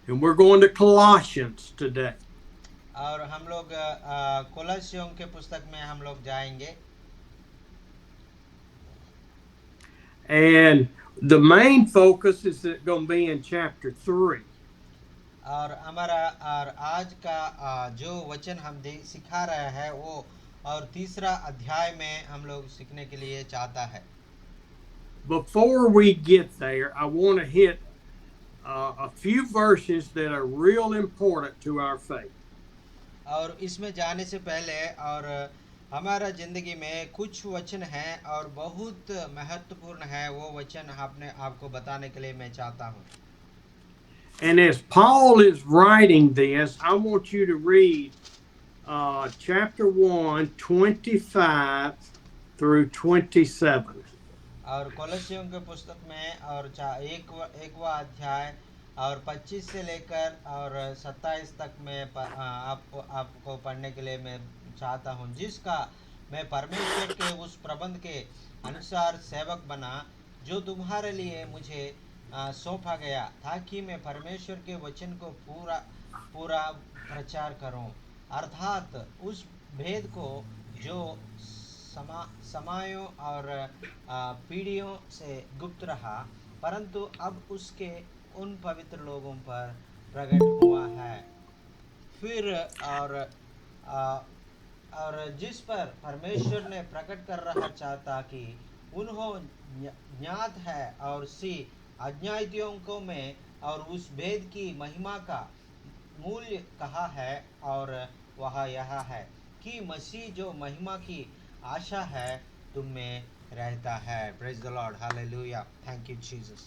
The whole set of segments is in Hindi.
And we're going to Colossians today. और हम लोग कोलोसियों के पुस्तक में हम लोग जाएंगे। And the main focus is going to be in chapter 3. और हमारा और आज का जो वचन हम सिखा रहे हैं वो और तीसरा अध्याय में हम लोग सीखने के लिए चाहता है। Before we get there, I want to hit a few verses that are real important to our faith. और इसमें जाने से पहले और हमारा ज़िंदगी में कुछ वचन हैं और बहुत महत्वपूर्ण है, वो वचन आपने आपको बताने के लिए मैं चाहता हूँ। And as Paul is writing this, I want you to read chapter 1, 25 through 27. और कोलोसियों के पुस्तक में और एकवा अध्याय और 25 से लेकर और 27 तक में आपको पढ़ने के लिए मैं चाहता हूँ, जिसका मैं परमेश्वर के उस प्रबंध के अनुसार सेवक बना जो तुम्हारे लिए मुझे सौंपा गया, ताकि मैं परमेश्वर के वचन को पूरा पूरा प्रचार करूं, अर्थात उस भेद को जो समायों और पीढ़ियों से गुप्त रहा, परंतु अब उसके उन पवित्र लोगों पर प्रकट हुआ है। फिर आ, और जिस पर परमेश्वर ने प्रकट कर रहा चाहता कि उन्होंने ज्ञात है और सी अज्ञातियों को में और उस भेद की महिमा का मूल्य कहा है, और वह यह है कि मसीह जो महिमा की आशा है तुम में रहता है। Praise the lord, hallelujah, thank you Jesus.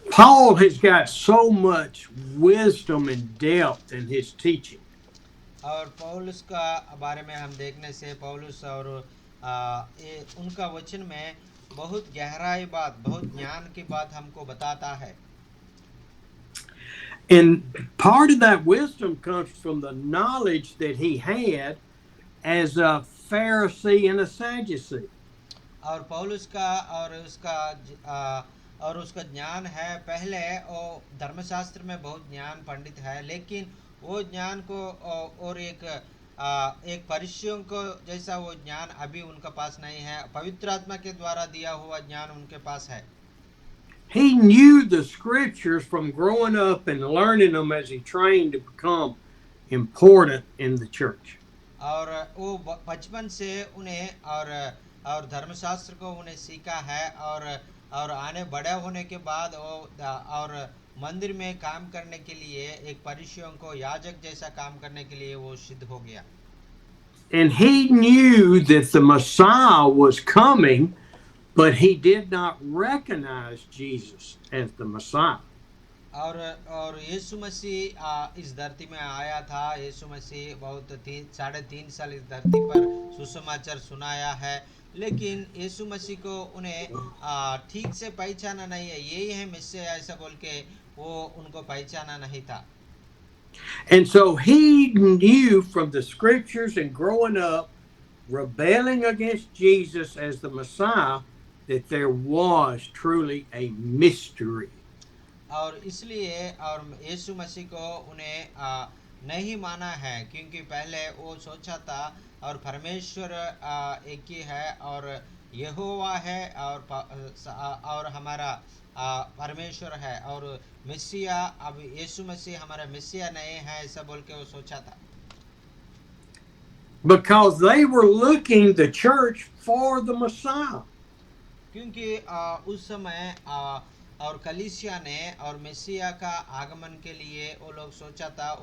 Paul has got so much wisdom and depth in his teaching. और पौलुस का बारे में हम देखने से पौलुस और उनका वचन में बहुत गहराई बात, बहुत ज्ञान की बात हमको बताता है। And part of that wisdom comes from the knowledge that he had as a Pharisee and a Sadducee. और पौलुस का और उसका ज्ञान है, पहले वो धर्मशास्त्र में बहुत ज्ञान पंडित है, लेकिन वो ज्ञान को और एक फरीसियों को जैसा वो ज्ञान अभी उनके पास नहीं है, पवित्र आत्मा के द्वारा दिया हुआ ज्ञान उनके पास है। He knew the scriptures from growing up and learning them as he trained to become important in the church. और वो बचपन से उन्हें और धर्मशास्त्र को उन्हें सीखा है, और आने बड़े होने के बाद वो और मंदिर में काम करने के लिए एक परिचयों को याजक जैसा काम करने के लिए वो सिद्ध हो गया। And he knew that the Messiah was coming, but he did not recognize Jesus as the Messiah. और यीशु मसीह इस धरती में आया था। यीशु मसीह बहुत 3.5 साल इस धरती पर सुसमाचार सुनाया है, लेकिन यीशु मसीह को उन्हें ठीक से पहचाना नहीं है, यही है मिस्से ऐसा बोल के वो उनको पहचाना नहीं था। And so he knew from the scriptures and growing up, rebelling against Jesus as the Messiah, that there was truly a mystery. और इसलिए और यीशु मसीह को उन्हें नहीं माना है, क्योंकि पहले वो सोचा था और परमेश्वर एक ही है और यहोवा है और हमारा परमेश्वर है, और मिसिया अब यीशु मसीह हमारा मिसिया नहीं है ऐसा बोल के वो सोचा था। Because they were looking the church for the Messiah. क्योंकि उस समय और कलीसिया ने और मेसिया का आगमन के लिए वो लोग सोचा था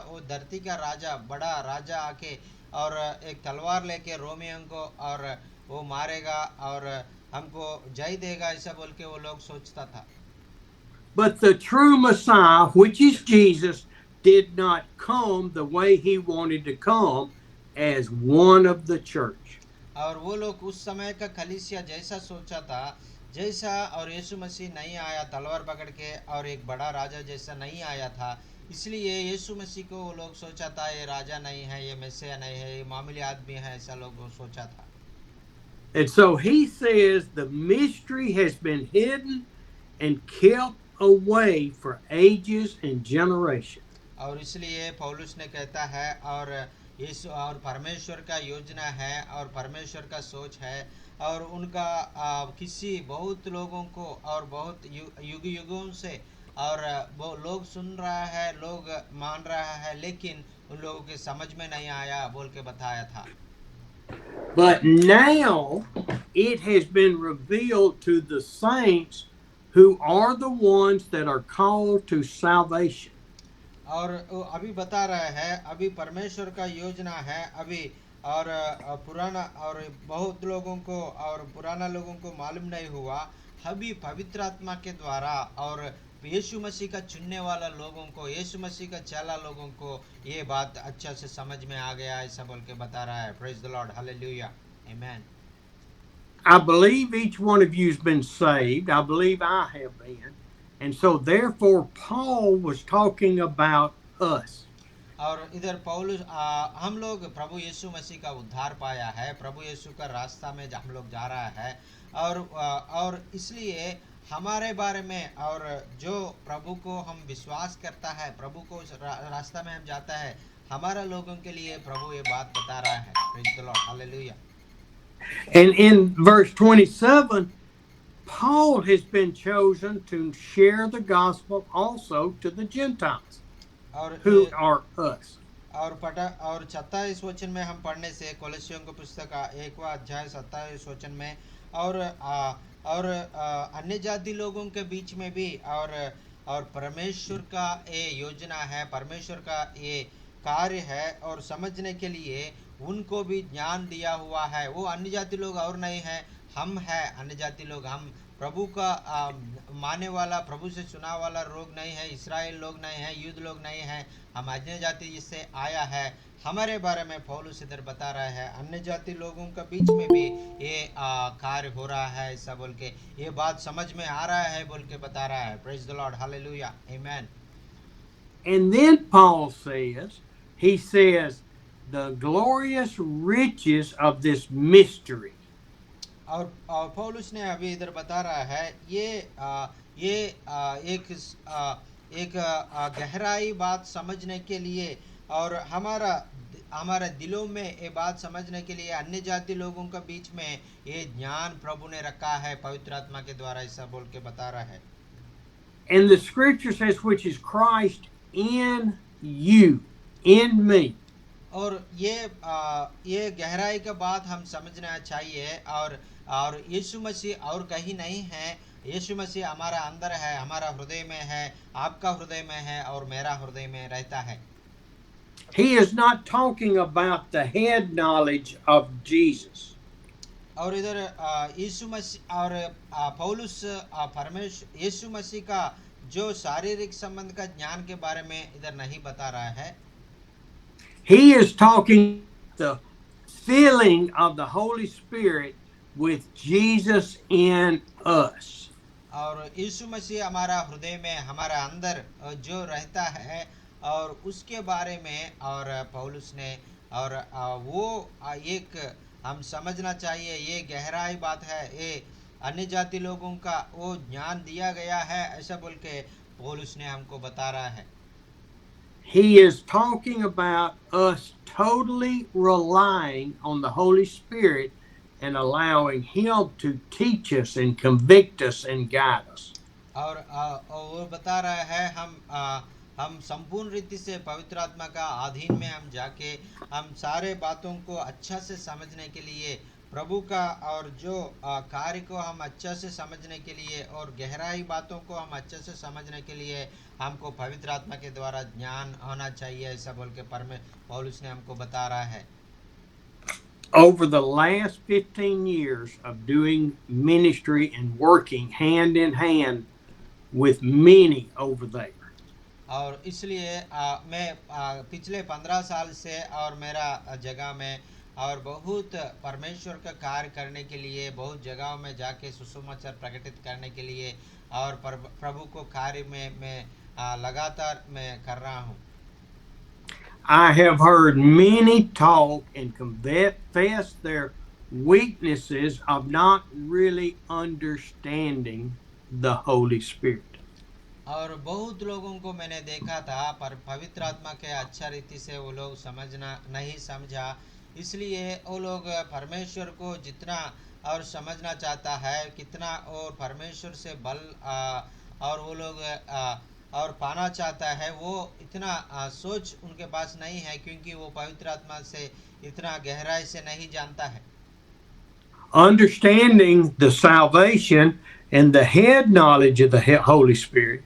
वो धरती का राजा, बड़ा राजा आके और एक तलवार लेके रोमियों को और वो मारेगा और हमको जय देगा ऐसा बोल के वो लोग सोचता था। But the true Messiah, which is Jesus, did not come the way he wanted to come as one of the church. और वो लोग उस समय का कलीसिया जैसा सोचा था, जैसा और यीशु मसीह नहीं आया तलवार पकड़ के और एक बड़ा राजा जैसा नहीं आया था, इसलिए यीशु मसीह को वो लोग सोचा था ये राजा नहीं है, ये मैसिया नहीं है, ये मामूली आदमी है, ऐसा लोग सोचा था। And so he says the mystery has been hidden and kept away for ages and generations. और इसलिए पौलुस ने कहता है और यीशु और परमेश्वर का योजना है और परमेश्वर का सोच है और उनका किसी बहुत लोगों को और बहुत युग युगों से और वो लोग सुन रहा है, लोग मान रहा है, लेकिन उन लोगों के समझ में नहीं आया बोल के बताया था। But now it has been revealed to the saints who are the ones that are called to salvation. और वो अभी बता रहा है, अभी परमेश्वर का योजना है अभी और पुराना और बहुत लोगों को और पुराना लोगों को मालूम नहीं हुआ, अभी पवित्र आत्मा के द्वारा और यीशु मसीह का चुनने वाला लोगों को, यीशु मसीह का चेला लोगों को ये बात अच्छा से समझ में आ गया, ऐसा बोल के बता रहा है। Praise the lord, hallelujah, amen. I believe each one of you has been saved. I believe I have been. And so therefore Paul was talking about us. और इधर पौलुस हम लोग प्रभु यीशु मसीह का उद्धार पाया है, प्रभु यीशु का रास्ता में हम लोग जा रहा है और इसलिए हमारे बारे में और जो प्रभु को हम विश्वास करता है, प्रभु को रास्ता में हम जाता है, हमारा लोगों के लिए प्रभु ये बात बता रहा है। Praise the lord, hallelujah. And in verse 27, Paul has been chosen to share the gospel also to the Gentiles, who are us. और 27 वचन में हम पढ़ने से कोलोसियों की पुस्तक 1वां अध्याय 27 वचन में और अन्य जाति लोगों के बीच में भी और परमेश्वर का ये योजना है, परमेश्वर का ये कार्य है और समझने के लिए उनको भी ज्ञान दिया हुआ है। वो अन्य जाति लोग और नहीं है, हम है अन्य जाति लोग। हम प्रभु का माने वाला, प्रभु से चुना वाला लोग नहीं है, इस्राएल लोग नहीं है, यूद लोग नहीं है, हम अन्य जाति जिससे आया है। हमारे बारे में पौलुस इधर बता रहा है, अन्य जाति लोगों के बीच में भी ये कार्य हो रहा है, ऐसा बोल के ये बात समझ में आ रहा है बोल के बता रहा है। Praise the lord, hallelujah, amen. And then Paul says the glorious riches of this mystery. और पौलुस ने अभी इधर बता रहा है ये एक गहराई बात समझने के लिए और हमारा दिलों में ये बात समझने के लिए अन्य जाति लोगों के बीच में ये ज्ञान प्रभु ने रखा है पवित्र आत्मा के द्वारा, ऐसा बोल के बता रहा है। And the scripture says, which is Christ in you, in me. और ये गहराई का बात हम समझना चाहिए और यीशु मसीह और कहीं नहीं है, यीशु मसीह हमारा अंदर है, हमारा हृदय में है, आपका हृदय में है और मेरा हृदय में रहता है। He is not talking about the head knowledge of Jesus. और इधर यीशु मसीह और पौलुस परमेश्वर यीशु मसीह का जो शारीरिक संबंध का ज्ञान के बारे में इधर नहीं बता रहा है। He is talking the filling of the Holy Spirit with Jesus in us. और यीशु मसीह हमारा हृदय में, हमारा अंदर जो रहता है और उसके बारे में और पौलुस ने और वो एक हम समझना चाहिए, ये गहराई बात है, ये अन्य जाति लोगों का वो ज्ञान दिया गया है, ऐसा बोल के पौलुस ने हमको बता रहा है। He is talking about us totally relying on the Holy Spirit and allowing Him to teach us and convict us and guide us. और वो बता रहा है हम संपूर्ण रीति से पवित्र आत्मा का अधीन में हम जाके हम सारे बातों को अच्छा से समझने के लिए प्रभु का और जो कार्य को हम अच्छा से समझने के लिए और गहराई बातों को हम अच्छे से समझने के लिए हमको पवित्र आत्मा के द्वारा ज्ञान होना चाहिए, ऐसा बोल के पौलुस ने हमको बता रहा है। Over the last 15 years of doing ministry and working hand in hand with many over there. और इसलिए मैं पिछले 15 साल से और मेरा जगह में और बहुत परमेश्वर का कार्य करने के लिए बहुत जगहों में जाके सुसमाचार प्रकटित करने के लिए और प्रभु को कार्य में मैं लगातार मैं कर रहा हूँ। I have heard many talk and confess their weaknesses of not really understanding the Holy Spirit. और बहुत लोगों को मैंने देखा था पर पवित्र आत्मा के अच्छा रीति से वो लोग समझना नहीं समझा, इसलिए वो लोग परमेश्वर को जितना और समझना चाहता है कितना और परमेश्वर से बल और वो लोग और पाना चाहता है, वो इतना सोच उनके पास नहीं है, क्योंकि वो पवित्र आत्मा से इतना गहराई से नहीं जानता है। Understanding the salvation and the head knowledge of the Holy Spirit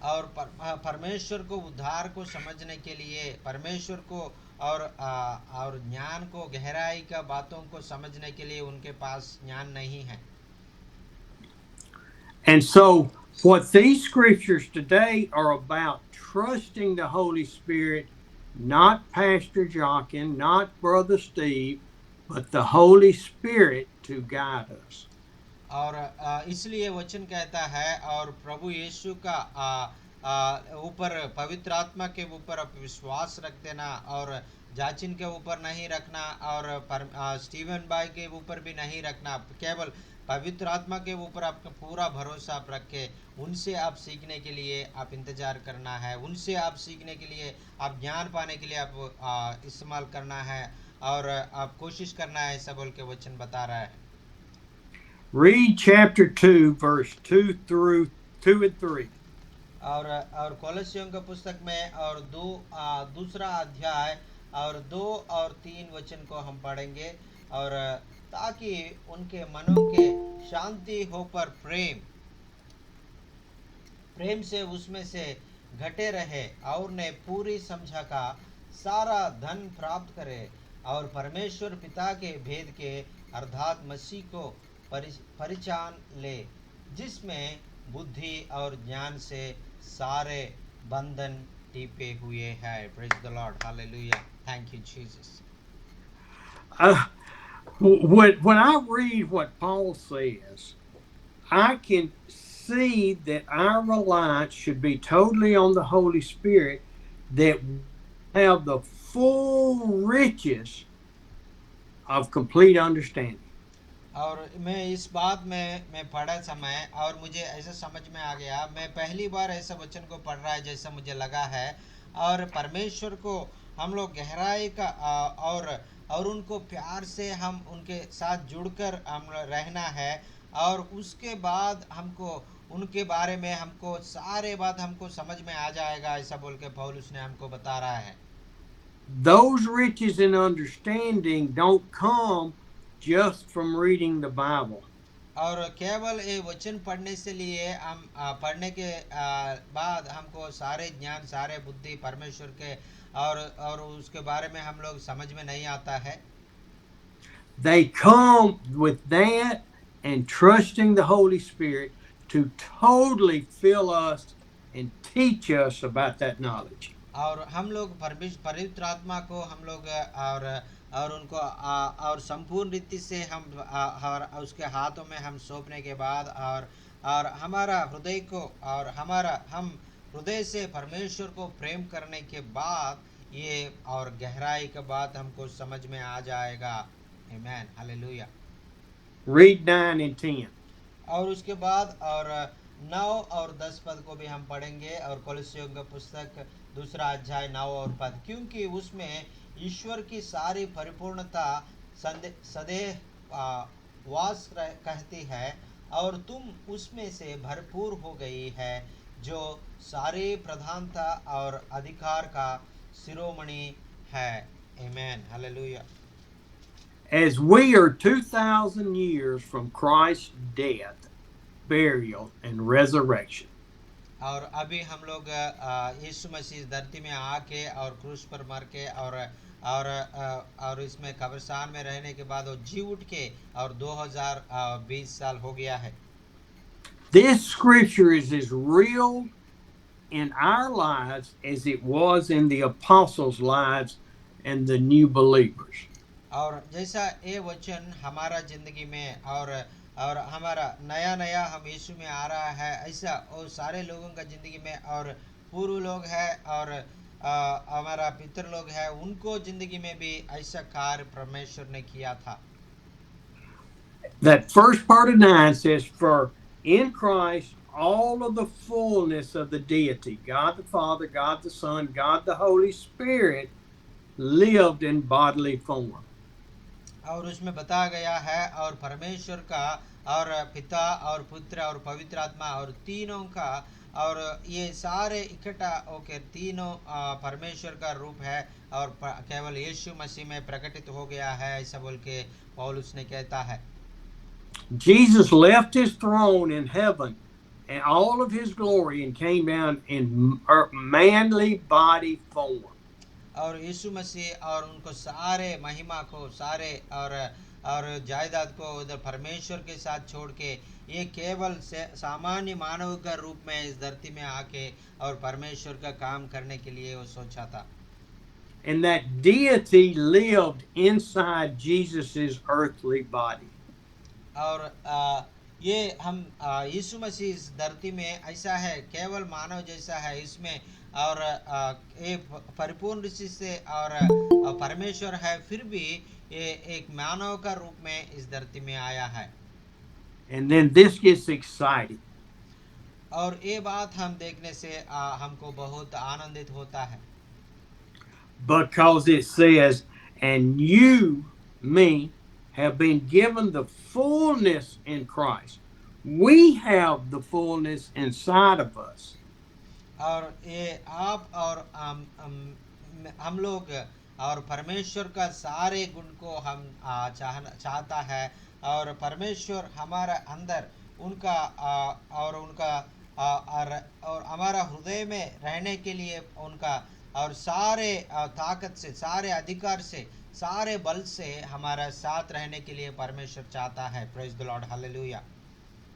और परमेश्वर को उद्धार को समझने के लिए परमेश्वर को और ज्ञान को गहराई का बातों को समझने के लिए उनके पास ज्ञान नहीं है। And so, what these scriptures today are about trusting the Holy Spirit, not Pastor Jochen, not Brother Steve, but the Holy Spirit to guide us. और इसलिए वचन कहता है और प्रभु यीशु का ऊपर पवित्र आत्मा के ऊपर विश्वास रख देना और जाचिन के ऊपर नहीं रखना और स्टीवन भाई के ऊपर भी नहीं रखना, केवल पवित्र आत्मा के ऊपर आपका पूरा भरोसा आप रखे, उनसे आप सीखने के लिए आप इंतजार करना है, उनसे आप सीखने के लिए आप ज्ञान पाने के लिए आप इस्तेमाल करना है और आप कोशिश करना है, ऐसा बोल के वचन बता रहा है। Read chapter 2, verse 2 through 2 and 3. और कोलोसियों के पुस्तक में और दूसरा अध्याय और 2 और 3 वचन को हम पढ़ेंगे, और ताकि उनके मनों के शांति हो पर प्रेम से उसमें से घटे रहे और ने पूरी समझा का सारा धन प्राप्त करे और परमेश्वर पिता के भेद के अर्थात मसीह को परिचान ले, जिसमें बुद्धि और ज्ञान से सारे बंधन टीपे हुए हैं। Praise the lord, hallelujah, thank you Jesus. When I read what Paul says, I can see that our reliance should be totally on the Holy Spirit, that we have the full riches of complete understanding. और मैं इस बात में मैं पढ़ा समय और मुझे ऐसा समझ में आ गया, मैं पहली बार ऐसा वचन को पढ़ रहा है जैसा मुझे लगा है, और परमेश्वर को हम लोग गहराई का और उनको प्यार से हम उनके साथ जुड़कर हम रहना है, और उसके बाद हमको उनके बारे में हमको सारे बात हमको समझ में आ जाएगा, ऐसा बोल के पौलुस ने हमको बता रहा है। Those riches in understanding don't come just from reading the Bible. और केवल ये वचन पढ़ने से लिए हम पढ़ने के बाद हमको सारे ज्ञान सारे बुद्धि परमेश्वर के और उसके बारे में हम लोग समझ में नहीं आता है। They come with that and trusting the Holy Spirit to totally fill us and teach us about that knowledge. और हम लोग पवित्र आत्मा को हम लोग और उनको और संपूर्ण रीति से हम उसके हाथों में हम सौंपने के बाद और हमारा हृदय को और हम हृदय से परमेश्वर को प्रेम करने के बाद ये और गहराई के बाद हमको समझ में आ जाएगा। आमीन, हालेलुया। Read 9 and 10. और उसके बाद और 9 और 10 पद को भी हम पढ़ेंगे, और कोलोसियों का पुस्तक दूसरा अध्याय 9 और पद, क्योंकि उसमें ईश्वर की सारी परिपूर्णता सदैव वास कहती है और तुम उसमें से भरपूर हो गई है, जो सारी प्रधानता और अधिकार का शिरोमणि है। आमीन, hallelujah. As we are 2,000 years from Christ's death, burial, and resurrection, और अभी हम लोग यीशु मसीह धरती में आके और क्रूस पर मर के और इसमें कब्रिस्तान में रहने के बाद वो जी उठ के और 2020 साल हो गया है। this scripture is as real in our lives as it was in the apostles' lives and the new believers. और जैसा ये वचन हमारा जिंदगी में और हमारा नया हम यीशु में आ रहा है, ऐसा और सारे लोगों का जिंदगी में और पूर्व लोग हैं और हमारा पितर लोग हैं, उनको जिंदगी में भी ऐसा कार्य परमेश्वर ने किया था। That first part of 9 says, for in Christ all of the fullness of the deity. God the Father, God the Son, God the Holy Spirit lived in bodily form. और उसमें बताया गया है और परमेश्वर का और पिता और पुत्र और पवित्र आत्मा और तीनों का और ये सारे इकट्ठा होकर तीनों परमेश्वर का रूप है और केवल यीशु मसीह में प्रकटित हो गया है ऐसा बोल के पौलुस ने कहता है। Jesus left his throne in heaven and all of his glory and came down in manly body form. और यीशु मसीह और उनको सारे महिमा को सारे और जायदाद को उधर परमेश्वर के साथ छोड़ के ये केवल सामान्य मानव का रूप में इस धरती में आके और परमेश्वर का काम करने के लिए वो सोचा था। And that deity lived inside Jesus's earthly body. और ये हम यीशु मसीह इस धरती में ऐसा है केवल मानव जैसा है इसमें और ये परिपूर्ण ऋषि से और परमेश्वर है फिर भी ये एक मानव का रूप में इस धरती में आया है। And then this gets exciting. और ये बात हम देखने से हमको बहुत आनंदित होता है Because it says, and you, me, have been given the fullness in Christ. We have the fullness inside of us. और ये आप और हम लोग और परमेश्वर का सारे गुण को हम चाहता है और परमेश्वर हमारा अंदर उनका और उनका और हमारा हृदय में रहने के लिए उनका और सारे ताकत से सारे अधिकार से सारे बल से हमारा साथ रहने के लिए परमेश्वर चाहता है। Praise the lord, hallelujah.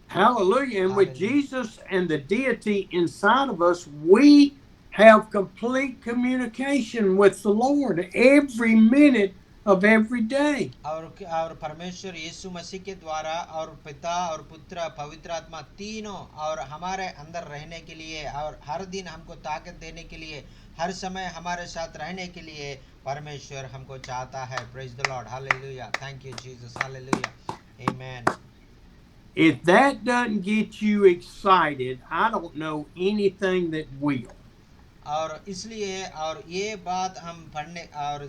Hallelujah. And with Hallelujah. Jesus and the deity inside of us, we have complete communication with the Lord every minute of every day. और परमेश्वर यीशु मसीह के द्वारा और पिता और पुत्र पवित्र आत्मा तीनों और हमारे अंदर रहने के लिए और हर दिन हमको ताकत देने के लिए हर समय हमारे साथ रहने के लिए परमेश्वर हमको चाहता है। Praise the lord, hallelujah. Thank you Jesus, hallelujah, amen. If that doesn't get you excited, I don't know anything that will. और इसलिए और ये बात हम पढ़ने और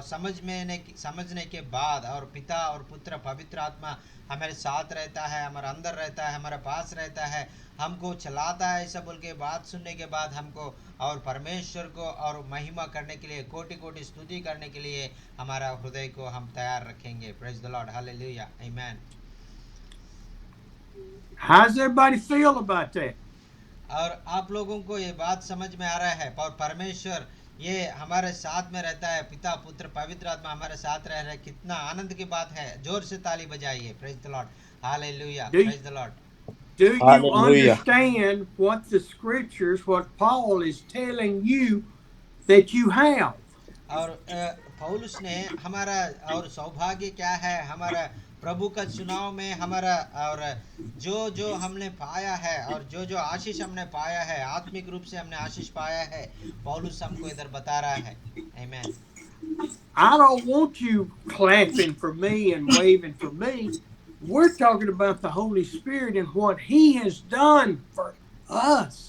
समझने के बाद और पिता और पुत्र पवित्र आत्मा हमारे साथ रहता है, हमारे अंदर रहता है, हमारे पास रहता है, हमको चलाता है ऐसा बोल के बात सुनने के बाद हमको और परमेश्वर को और महिमा करने के लिए कोटि कोटि स्तुति करने के लिए हमारा हृदय को हम तैयार रखेंगे। Praise the lord, hallelujah, amen. How does everybody feel about that? और आप लोगों को ये बात समझ में आ रहा है और परमेश्वर ये हमारे साथ में रहता है, पिता पुत्र पवित्र आत्मा हमारे साथ रह रहे हैं, कितना आनंद की बात है। जोर से ताली बजाइए। Praise the lord, hallelujah, praise the lord. Do you Hallelujah. understand what the scriptures, what Paul is telling you that you have? और पौलुस ने हमारा और सौभाग्य क्या है हमारा प्रभु का चुनाव में हमारा और जो जो हमने पाया है और जो जो आशीष हमने पाया है आत्मिक रूप से हमने आशीष पाया है पौलुस हमको इधर बता रहा है। आमेन। I don't want you clapping for me and waving for me. We're talking about the Holy Spirit and what He has done for us.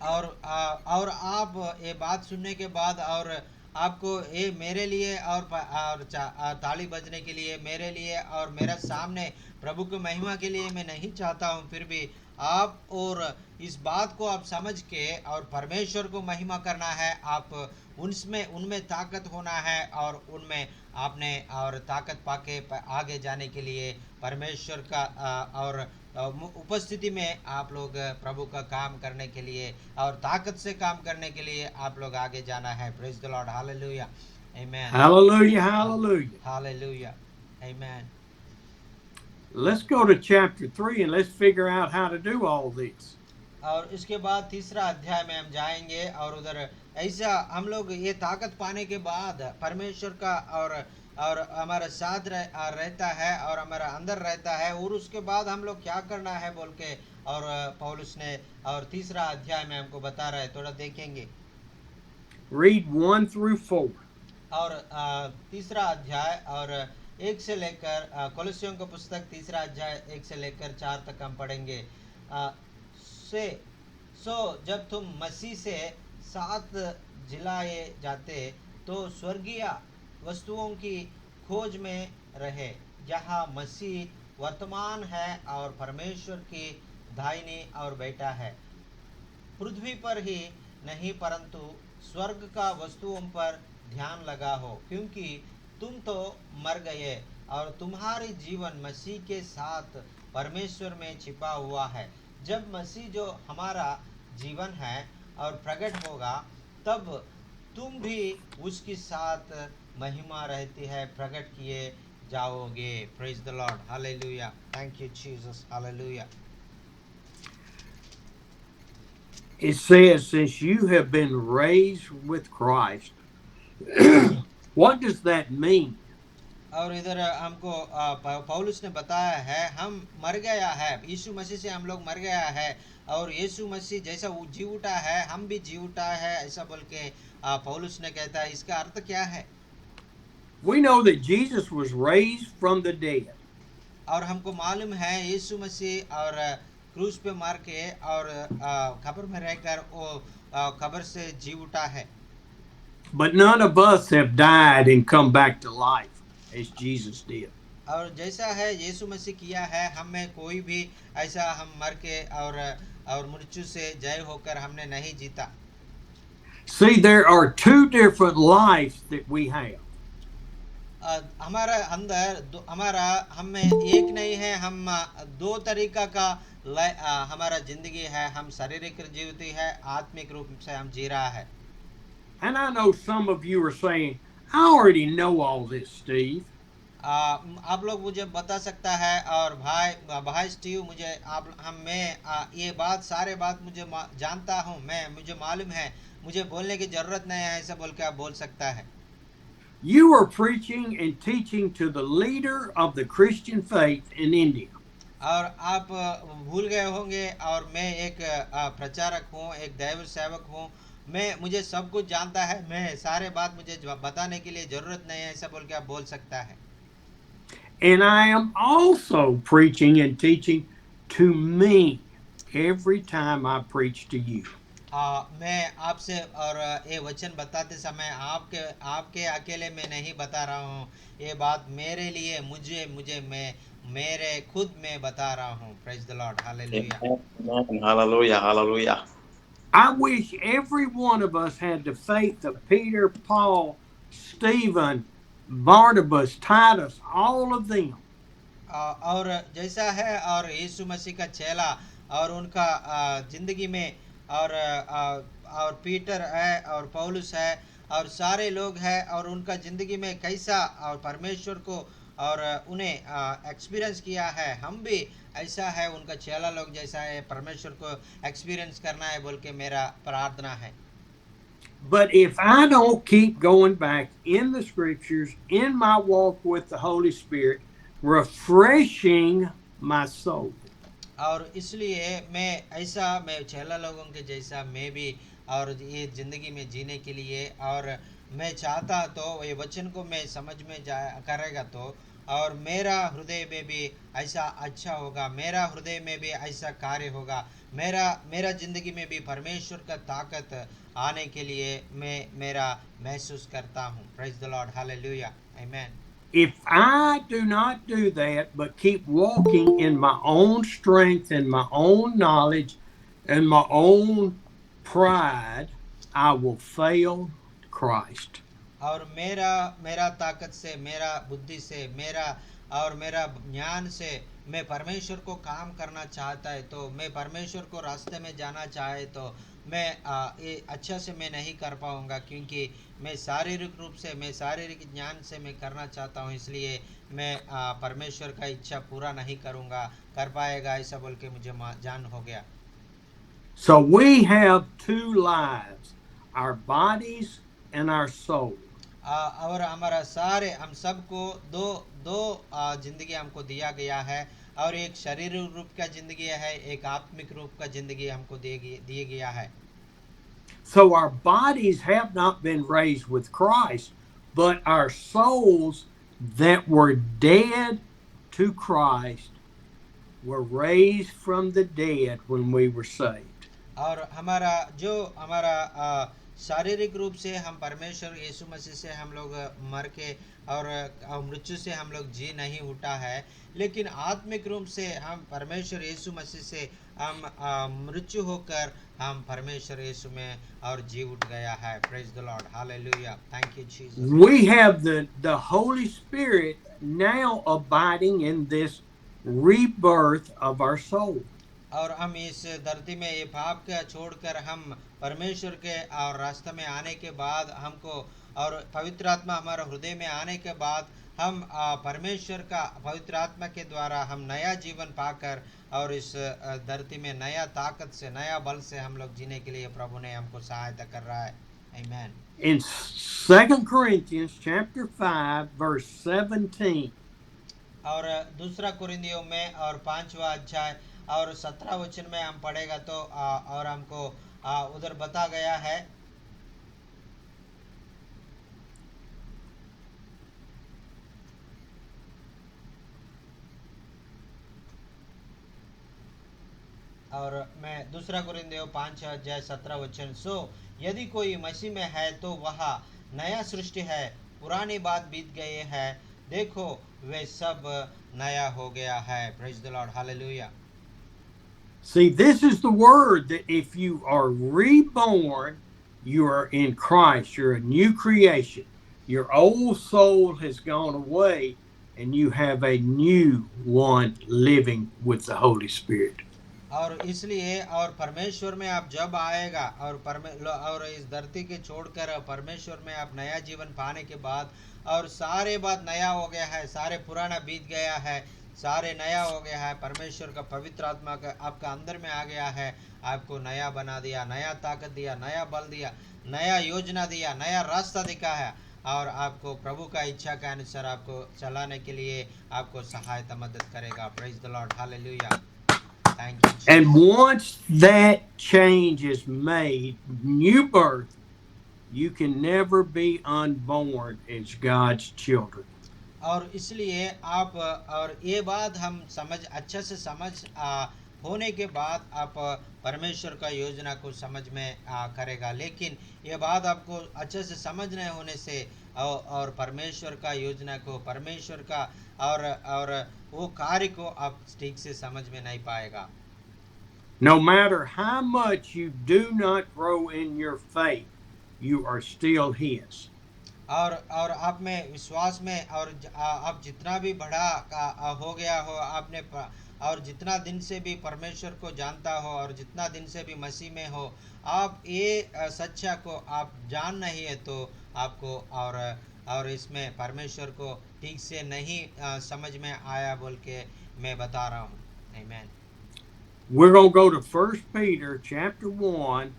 और आप ये बात सुनने के बाद और आपको ये मेरे लिए और ताली बजने के लिए मेरे लिए और मेरा सामने प्रभु की महिमा के लिए मैं नहीं चाहता हूँ, फिर भी आप और इस बात को आप समझ के और परमेश्वर को महिमा करना है। आप उनमें ताकत होना है और उनमें आपने और ताकत पाके आगे जाने के लिए परमेश्वर का और उपस्थिति में आप लोग प्रभु का काम करने के लिए और ताकत से काम करने के लिए आप लोग आगे जाना है। Praise the lord, hallelujah, amen. Hallelujah, hallelujah. Hallelujah, amen. Let's go to chapter 3 and let's figure out how to do all this. और इसके बाद तीसरा अध्याय में हम जाएंगे और उधर ऐसा हम लोग ये ताकत पाने के बाद परमेश्वर का और हमारा साथ रहता है और हमारा अंदर रहता है और उसके बाद हम लोग क्या करना है बोल के और पौलुस ने और तीसरा अध्याय में हमको बता रहा है, थोड़ा देखेंगे। Read 1 through 4. और तीसरा अध्याय और 1 से लेकर कोलोसियों का पुस्तक तीसरा अध्याय 1 से लेकर 4 तक हम पढ़ेंगे। से सो जब तुम मसीह से साथ जिलाए जाते तो स्वर्गीय वस्तुओं की खोज में रहे जहाँ मसीह वर्तमान है और परमेश्वर की दाहिनी और बैठा है। पृथ्वी पर ही नहीं परंतु स्वर्ग का वस्तुओं पर ध्यान लगा हो क्योंकि तुम तो मर गए और तुम्हारी जीवन मसीह के साथ परमेश्वर में छिपा हुआ है। जब मसीह जो हमारा जीवन है और प्रकट होगा तब तुम भी उसके साथ महिमा रहती है प्रकट किए जाओगे। Praise the lord, hallelujah, thank you Jesus, hallelujah. It says, since you have been raised with Christ, what does that mean? और इधर हमको पौलुस ने बताया है हम मर गया है, यीशु मसीह से हम लोग मर गया है और यीशु मसीह जैसा वो जी उठा है हम भी जी उठा है ऐसा बोल के पौलुस ने कहता है। इसका अर्थ क्या है? We know that Jesus was raised from the dead. और हमको मालूम है यीशु मसीह और क्रूस पे मार के और कब्र में रहकर वो कब्र से जी उठा है। But none of us have died and come back to life as Jesus did. और जैसा है यीशु मसीह किया है हम में कोई भी ऐसा हम मर के और मृत्यु से जय होकर हमने नहीं जीता। See, there are two different lives that we have. हमारा अंदर हमारा हम में एक नहीं है, हम दो तरीका का हमारा जिंदगी है। हम शारीरिक जीवित है, आत्मिक रूप से हम जी रहा है। And I know some of you are saying, I already know all this, Steve. आप लोग मुझे बता सकता है और भाई स्टीव मुझे ये बात सारे बात मुझे जानता हूँ, मुझे मालूम है, मुझे बोलने की जरूरत नहीं है ऐसा बोल के आप बोल सकता है। You are preaching and teaching to the leader of the Christian faith in India. और आप भूल गए होंगे और मैं एक प्रचारक हूँ, एक दैव सेवक हूँ, मुझे सब कुछ जानता है, मैं सारे बात मुझे बताने के लिए जरूरत नहीं है ऐसा बोल के आप बोल सकता है। And I am also preaching and teaching to me every time I preach to you. मैं आपसे और ये वचन बताते समय आपके अकेले में नहीं बता रहा हूँ, ये बात मेरे लिए मुझे मेरे खुद में बता रहा हूँ। Praise the lord, hallelujah, Hallelujah, hallelujah. I wish every one of us had the faith of Peter, Paul, Stephen, Barnabas, Titus, all of them. और जैसा है और यीशु मसीह का चेला और उनका जिंदगी में और पीटर है और पौलुस है और सारे लोग हैं और उनका जिंदगी में कैसा और परमेश्वर को और उन्हें एक्सपीरियंस किया है, हम भी ऐसा है उनका चेला लोग जैसा है परमेश्वर को एक्सपीरियंस करना है बोल के मेरा प्रार्थना है। But if I don't keep going back in the scriptures, in my walk with the Holy Spirit, refreshing my soul. और इसलिए मैं चेला लोगों के जैसा मैं भी और ये जिंदगी में जीने के लिए और मैं चाहता तो ये वचन को मैं समझ में करेगा तो और मेरा हृदय में भी ऐसा अच्छा होगा, मेरा हृदय में भी ऐसा कार्य होगा, मेरा जिंदगी में भी परमेश्वर का ताकत आने के लिए मेरा महसूस करता हूँ। Praise the lord, hallelujah, amen. If I do not do that, but keep walking in my own strength and my own knowledge and my own pride, I will fail Christ. और मेरा ताकत से, मेरा बुद्धि से, मेरा ज्ञान से मैं परमेश्वर को काम करना चाहता है तो मैं परमेश्वर को रास्ते में जाना चाहे तो मैं ये अच्छा से मैं नहीं कर पाऊंगा क्योंकि मैं शारीरिक ज्ञान से मैं करना चाहता हूँ, इसलिए मैं परमेश्वर का इच्छा पूरा नहीं कर पाएगा ऐसा बोल के मुझे जान हो गया। So we have two lives, our bodies and our soul. और हम सबको दो जिंदगी हमको दिया गया है और एक शारीरिक रूप का जिंदगी है, एक आत्मिक रूप का जिंदगी हमको दिए गया है। So our bodies have not been raised with Christ, but our souls that were dead to Christ were raised from the dead when we were saved. और हमारा शारीरिक रूप से हम परमेश्वर यीशु मसीह से हम लोग मर के और मृत्यु से हम लोग जी नहीं उठा है, लेकिन आत्मिक रूप से हम परमेश्वर यीशु मसीह से हम मृत्यु होकर हम परमेश्वर यीशु में और जी उठ गया है. Praise the lord, hallelujah, thank you Jesus. We have the Holy Spirit now abiding in this rebirth of our soul. और हम इस धरती में ये पाप का छोड़कर हम परमेश्वर के और रास्ते में आने के बाद हमको और पवित्र आत्मा हमारे हृदय में आने के बाद हम परमेश्वर का पवित्र आत्मा के द्वारा हम नया जीवन पाकर और इस धरती में नया ताकत से नया बल से हम लोग जीने के लिए प्रभु ने हमको सहायता कर रहा है. आमीन. In 2 Corinthians chapter 5 verse 17, और दूसरा कुरिन्थियों में और 5वां अध्याय और 17 वचन में हम पढ़ेगा तो और हमको उधर बता गया है. और मैं दूसरा कुरिन्थियों 5 अध्याय 17 वचन. सो यदि कोई मसीह में है तो वह नया सृष्टि है, पुरानी बात बीत गई है, देखो वे सब नया हो गया है. Praise the lord, hallelujah. see, this is the word that if you are reborn, you are in Christ. You're a new creation. Your old soul has gone away, and you have a new one living with the Holy Spirit. और इसलिए और परमेश्वर में आप जब आएगा और इस धरती के छोड़कर परमेश्वर में आप नया जीवन पाने के बाद और सारे बात नया हो गया है, सारे पुराना बीत गया है, सारे नया हो गया है. परमेश्वर का पवित्र आत्मा का आपका अंदर में आ गया है, आपको नया बना दिया, नया ताकत दिया, नया बल दिया, नया योजना दिया, नया रास्ता दिखा है और आपको प्रभु का इच्छा के अनुसार आपको चलाने के लिए आपको सहायता मदद करेगा. Praise the lord, hallelujah. Thank you, Jesus. And once that change is made, new birth, you can never be unborn as God's children. और इसलिए आप और ये बात हम अच्छे से समझ होने के बाद आप परमेश्वर का योजना को समझ में करेगा, लेकिन ये बात आपको अच्छे से समझ नहीं होने से और परमेश्वर का योजना को परमेश्वर का और वो कार्य को आप ठीक से समझ में नहीं पाएगा. No matter how much you do not grow in your faith, you are still His. और आप में विश्वास में और आप जितना भी बड़ा हो गया हो आपने और जितना दिन से भी परमेश्वर को जानता हो और जितना दिन से भी मसीह में हो, आप ये सच्चा को आप जान नहीं है तो आपको और इसमें परमेश्वर को ठीक से नहीं समझ में आया बोल के मैं बता रहा हूँ. आमीन. We're going to go to 1 Peter chapter 1,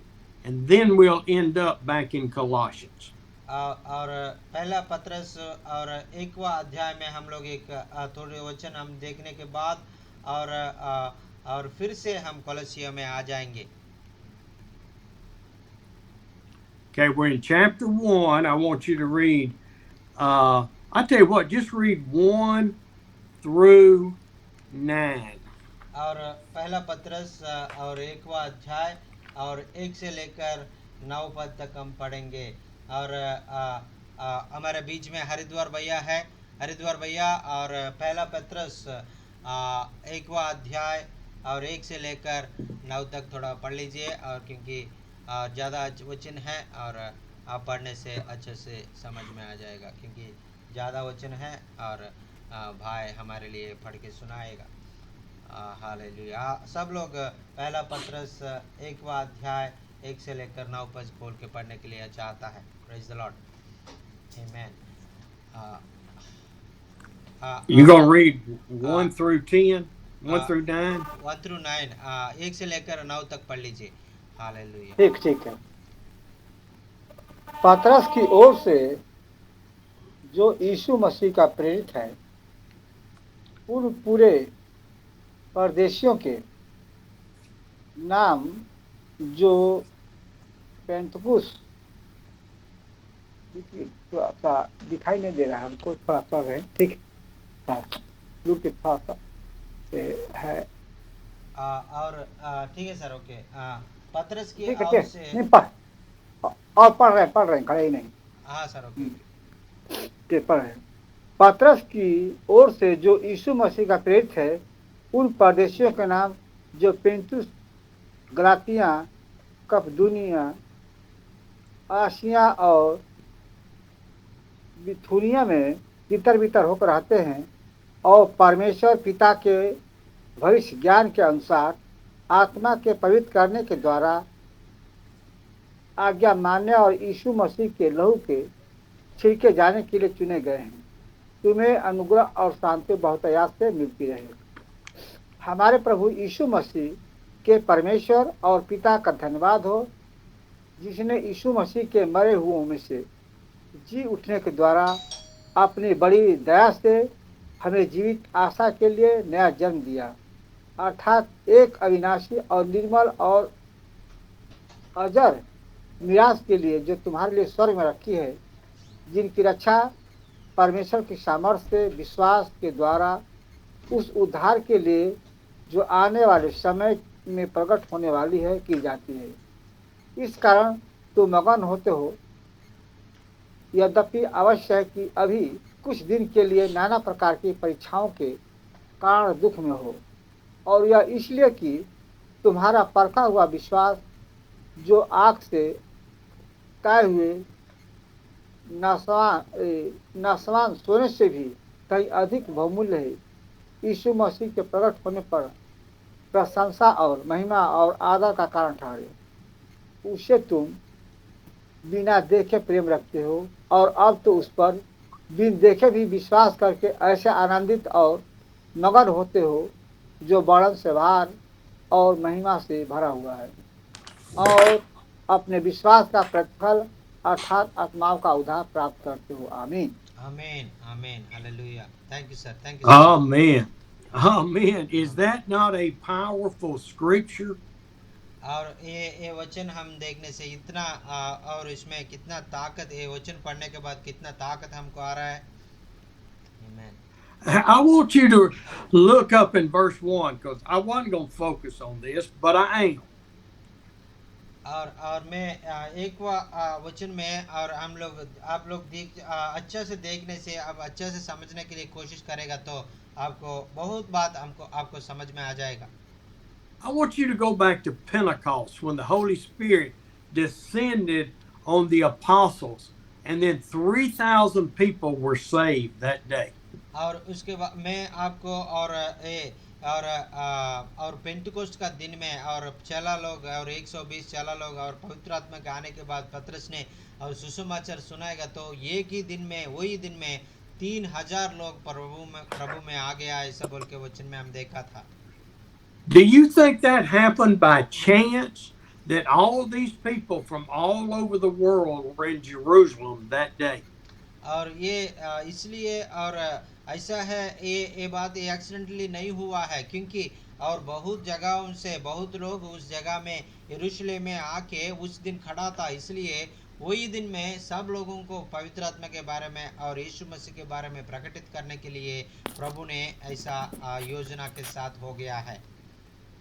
and then we'll end up back in Colossians. और पहला पत्रस और 1वां अध्याय में हम लोग एक थोड़े वचन हम देखने के बाद और फिर से हम कोलोसियों में आ जाएंगे. Okay, we're in chapter 1. I want you to read, I'll tell you what, just read 1 through 9. और पहला पत्रस और 1वां अध्याय और 1 से लेकर 9 पद तक हम पढ़ेंगे. और हमारे बीच में हरिद्वार भैया है. हरिद्वार भैया और पहला पत्रस 1वां अध्याय और 1 से लेकर 9 तक थोड़ा पढ़ लीजिए, और क्योंकि ज़्यादा वचन है और आप पढ़ने से अच्छे से समझ में आ जाएगा, क्योंकि ज़्यादा वचन है और भाई हमारे लिए पढ़ के सुनाएगा. हालेलुया. सब लोग पहला पत्रस 1वां अध्याय 1 से लेकर 9 पद खोल के पढ़ने के लिए चाहता है. Praise the Lord. आमीन. You're going to read 1 through 10, 1 through 9? 1 through 9, 1 से लेकर 9 तक पढ़ लीजिए. हालेलुया. ठीक है. पतरस की ओर से जो यीशु मसीह का प्रेरित है, पूरे परदेशियों के नाम जो पेंतकुस थोड़ा सा दिखाई नहीं दे रहा है हमको, थोड़ा सा है. ठीक है, थोड़ा सा से है. और ठीक है सर, ओके। पतरस की ठीक है, ओर ठीक से। नहीं और पढ़ रहे हैं, खड़े ही नहीं। हाँ सर, ओके हम्म, ओके। ठीक, पढ़ रहे हैं। पतरस की ओर से जो यीशु मसीह का प्रेरित है, उन परदेशियों के नाम जो पिंतुस, गलातिया, कपदुनिया, आसिया और बिथुनिया में तितर बितर होकर रहते हैं, और परमेश्वर पिता के भविष्य ज्ञान के अनुसार आत्मा के पवित्र करने के द्वारा आज्ञा मानने और यीशु मसीह के लहू के छिड़के जाने के लिए चुने गए हैं। तुम्हें अनुग्रह और शांति बहुतायात से मिलती रहे। हमारे प्रभु यीशु मसीह के परमेश्वर और पिता का धन्यवाद हो, जिसने यीशु मसीह के मरे हुओं में से जी उठने के द्वारा अपनी बड़ी दया से हमें जीवित आशा के लिए नया जन्म दिया, अर्थात एक अविनाशी और निर्मल और अजर मिरास के लिए जो तुम्हारे लिए स्वर्ग में रखी है, जिनकी रक्षा परमेश्वर की सामर्थ्य से विश्वास के द्वारा उस उद्धार के लिए जो आने वाले समय में प्रकट होने वाली है की जाती है। इस कारण तुम मगन होते हो, यद्यपि अवश्य है कि अभी कुछ दिन के लिए नाना प्रकार की परीक्षाओं के कारण दुख में हो, और यह इसलिए कि तुम्हारा परखा हुआ विश्वास, जो आग से ताए हुए नासवान सोने से भी कहीं अधिक बहुमूल्य है, यीशु मसीह के प्रकट होने पर प्रशंसा और महिमा और आदर का कारण ठहरे। उसे तुम बिना देखे प्रेम रखते हो, और अब तो उस पर बिन देखे भी विश्वास करके ऐसे आनंदित और मगन होते हो, जो बड़न से भार और महिमा से भरा हुआ है, और अपने विश्वास का प्रतिफल अर्थात आत्माओं का उद्धार प्राप्त करते हो। आमीन। आमीन आमीन, hallelujah. Thank you sir. Amen. Amen. Is आमीन। that not a powerful scripture? और ये वचन हम देखने से इतना और इसमें कितना ताकत, ये वचन पढ़ने के बाद कितना ताकत हमको आ रहा है। आमीन। I want you to look up in verse 1 because I wasn't going to focus on this, but I am. और मैं एक वचन में, और हम लोग आप लोग अच्छा से देखने से, अब अच्छा से समझने के लिए कोशिश करेगा तो आपको बहुत बात आपको समझ में आ जाएगा। I want you to go back to Pentecost when the Holy Spirit descended on the apostles, and then 3,000 people were saved that day. और उसके बाद मैं आपको और पेंटिकोस्ट का दिन में और चला लोग और 120 चला लोग और पवित्र आत्मा के आने के बाद पतरस ने और सुसमाचार सुनाएगा, तो एक ही दिन में, वही दिन में 3,000 लोग प्रभु में आ गया, ऐसा बोल के वचन में हम देखा था। Do you think that happened by chance that all these people from all over the world were in Jerusalem that day? और ये इसलिए और ऐसा है, ये बात ये एक्सीडेंटली नहीं हुआ है, क्योंकि और बहुत जगहों से बहुत लोग उस जगह में यरूशलेम में आके उस दिन खड़ा था, इसलिए वही दिन में सब लोगों को पवित्र आत्मा के बारे में और यीशु मसीह के बारे में प्रकटित करने के लिए प्रभु ने ऐसा योजना के साथ हो गया है।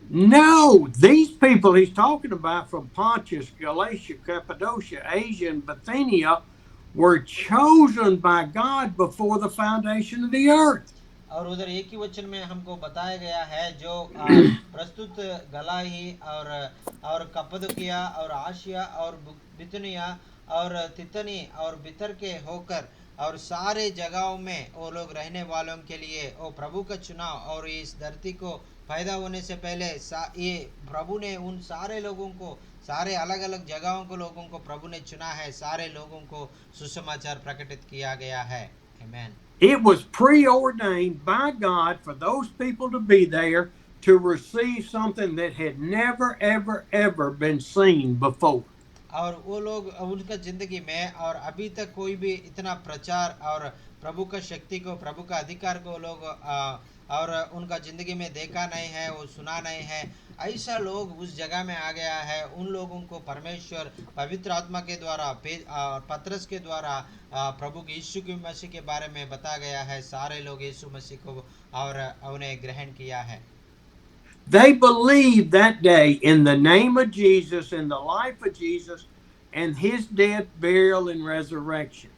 No, these people he's talking about from Pontus, Galatia, Cappadocia, Asia, and Bithynia were chosen by God before the foundation of the earth. और उधर एक ही वचन में हमको बताया गया है, जो प्रस्तुत गलाई और कप्पदोकिया और आशिया और बिथुनिया और तितनी और बितर के होकर और सारे जगहों में वो लोग रहने वालों के लिए वो प्रभु का चुनाव, और इस धरती को पैदा होने से पहले ये प्रभु ने उन सारे लोगों को, सारे अलग अलग जगहों को लोगों को प्रभु ने चुना है, सारे लोगों को सुसमाचार प्रकटित किया गया है। आमीन। It was preordained by God for those people to be there to receive something that had never, ever, ever been seen before. और वो लोग उनका जिंदगी में और अभी तक कोई भी इतना प्रचार और प्रभु का शक्ति को, प्रभु का अधिकार को लोग और उनका जिंदगी में देखा नहीं है, वो सुना नहीं है। ऐसा लोग उस जगह में आ गया है, उन लोगों को परमेश्वर पवित्र आत्मा के द्वारा पतरस के द्वारा प्रभु यीशु के मसीह के बारे में बता गया है। सारे लोग यीशु मसीह को और उन्हें ग्रहण किया है। They believed that day in the name of Jesus, in the life of Jesus, and his death, burial, and resurrection.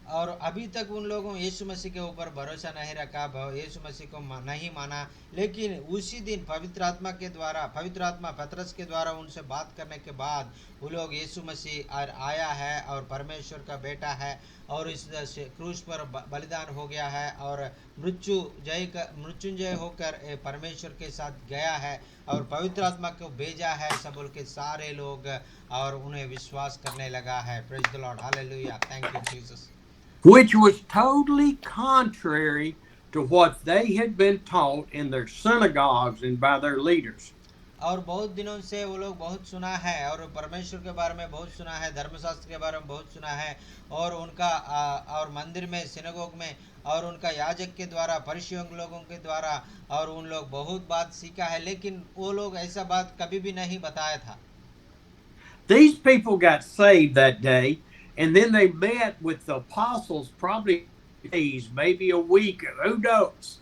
और अभी तक उन लोगों यीशु मसीह के ऊपर भरोसा नहीं रखा, यीशु मसीह को नहीं माना। लेकिन उसी दिन पवित्र आत्मा के द्वारा, पवित्र आत्मा पतरस के द्वारा उनसे बात करने के बाद वो लोग यीशु मसीह आया है और परमेश्वर का बेटा है और इस क्रूस पर बलिदान हो गया है और मृत्युंजय होकर परमेश्वर के साथ गया है और पवित्र आत्मा को भेजा है, सब बोल के सारे लोग और उन्हें विश्वास करने लगा है। Praise the lord, hallelujah, thank you Jesus. Which was totally contrary to what they had been taught in their synagogues and by their leaders. और बहुत दिनों से वो लोग बहुत सुना है और परमेश्वर के बारे में बहुत सुना है, धर्मशास्त्र के बारे में बहुत सुना है और उनका और मंदिर में, सिनेगोग में और उनका याजक के द्वारा, फरीसियों लोगों के द्वारा और उन लोग बहुत बात सीखा है, लेकिन वो लोग ऐसा बात कभी भी नहीं बताया था। These people got saved that day, and then they met with the apostles probably days, maybe a week, who knows.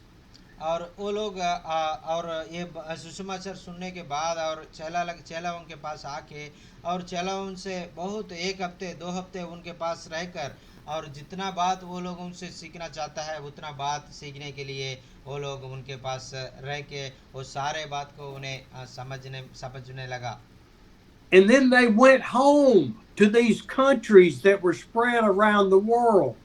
और वो लोग और ये सुसमाचार सुनने के बाद और चेला उनके पास आके और चेला उनसे बहुत 1 हफ्ते 2 हफ्ते उनके पास रहकर और जितना बात वो लोग उनसे सीखना चाहता है उतना बात सीखने के लिए वो लोग उनके पास रह के वो सारे बात को उन्हें समझने लगा। And then they went home to these countries that were spread around the world.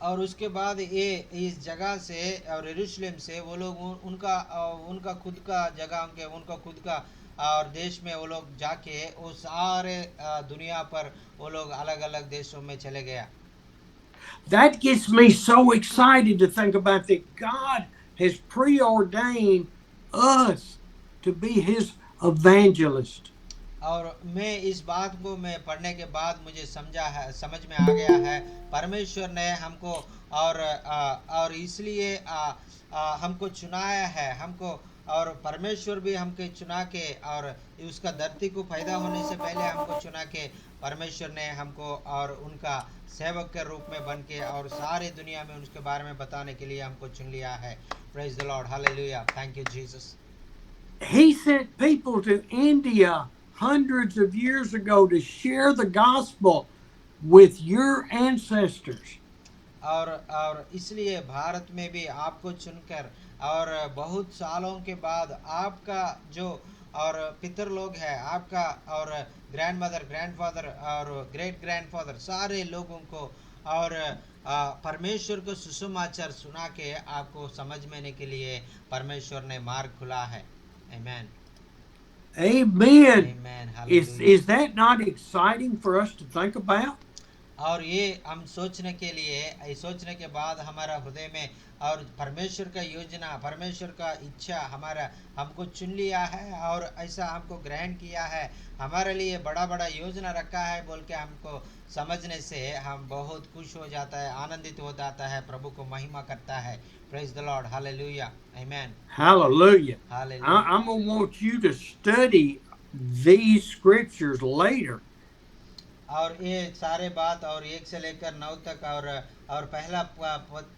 और उसके बाद ये इस जगह से और यरूशलेम से वो लोग उनका खुद का जगह, उनका खुद का और देश में वो लोग जाके वो सारे दुनिया पर वो लोग अलग अलग देशों में चले गया। That gets me so excited to think about that God has preordained us to be his evangelist. और मैं इस बात को मैं पढ़ने के बाद मुझे समझ में आ गया है, परमेश्वर ने हमको और इसलिए हमको चुनाया है, हमको और परमेश्वर भी हमको चुना के और उसका धरती को पैदा होने से पहले हमको चुना के परमेश्वर ने हमको और उनका सेवक के रूप में बन के और सारे दुनिया में उसके बारे में बताने के लिए हमको चुन लिया है। Praise the lord, hallelujah, thank you Jesus. He sent people to India hundreds of years ago to share the gospel with your ancestors. और इसलिए भारत में भी आपको चुनकर और बहुत सालों के बाद आपका जो और पितर लोग हैं, आपका और ग्रैंडमदर, ग्रैंडफादर और ग्रेट ग्रैंडफादर, सारे लोगों को और परमेश्वर को सुसमाचार सुना के आपको समझ में के लिए परमेश्वर ने मार्ग खुला है। आमेन, Amen. Amen, Is that not exciting for us to think about? और ये हम सोचने के बाद हमारा हृदय में और परमेश्वर का योजना, परमेश्वर का इच्छा हमको चुन लिया है और ऐसा हमको ग्रहण किया है, हमारे लिए बड़ा बड़ा योजना रखा है बोल के हमको समझने से हम बहुत खुश हो जाता है, आनंदित हो जाता है, प्रभु को महिमा करता है। Praise the lord, hallelujah, amen, Hallelujah. Hallelujah. I'm going to want you to study these scriptures later. और ये सारे बात और 1 से लेकर 9 तक और पहला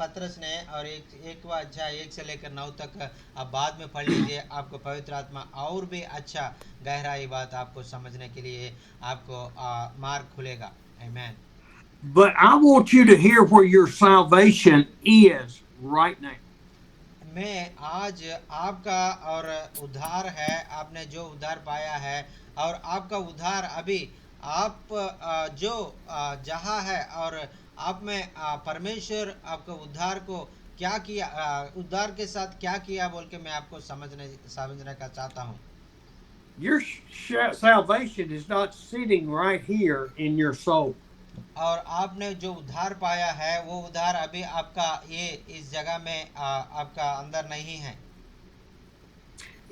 पत्रस ने और एक अध्याय 1 से लेकर 9 तक आप बाद में पढ़ लीजिए, आपको पवित्र आत्मा और भी अच्छा गहराई बात आपको समझने के लिए आपको मार्ग खुलेगा। आमेन। But I want you to hear where your salvation is right now. मैं आज आपका और उद्धार है, आपने जो उद्धार पाया है और आपका उद्धार अभी आप जो जहाँ है और आप में परमेश्वर आपको उद्धार को क्या किया, उद्धार के साथ क्या किया बोल के मैं आपको समझने का चाहता हूँ। Your salvation is not sitting right here in your soul. और आपने जो उद्धार पाया है वो उद्धार अभी आपका ये इस जगह में आपका अंदर नहीं है।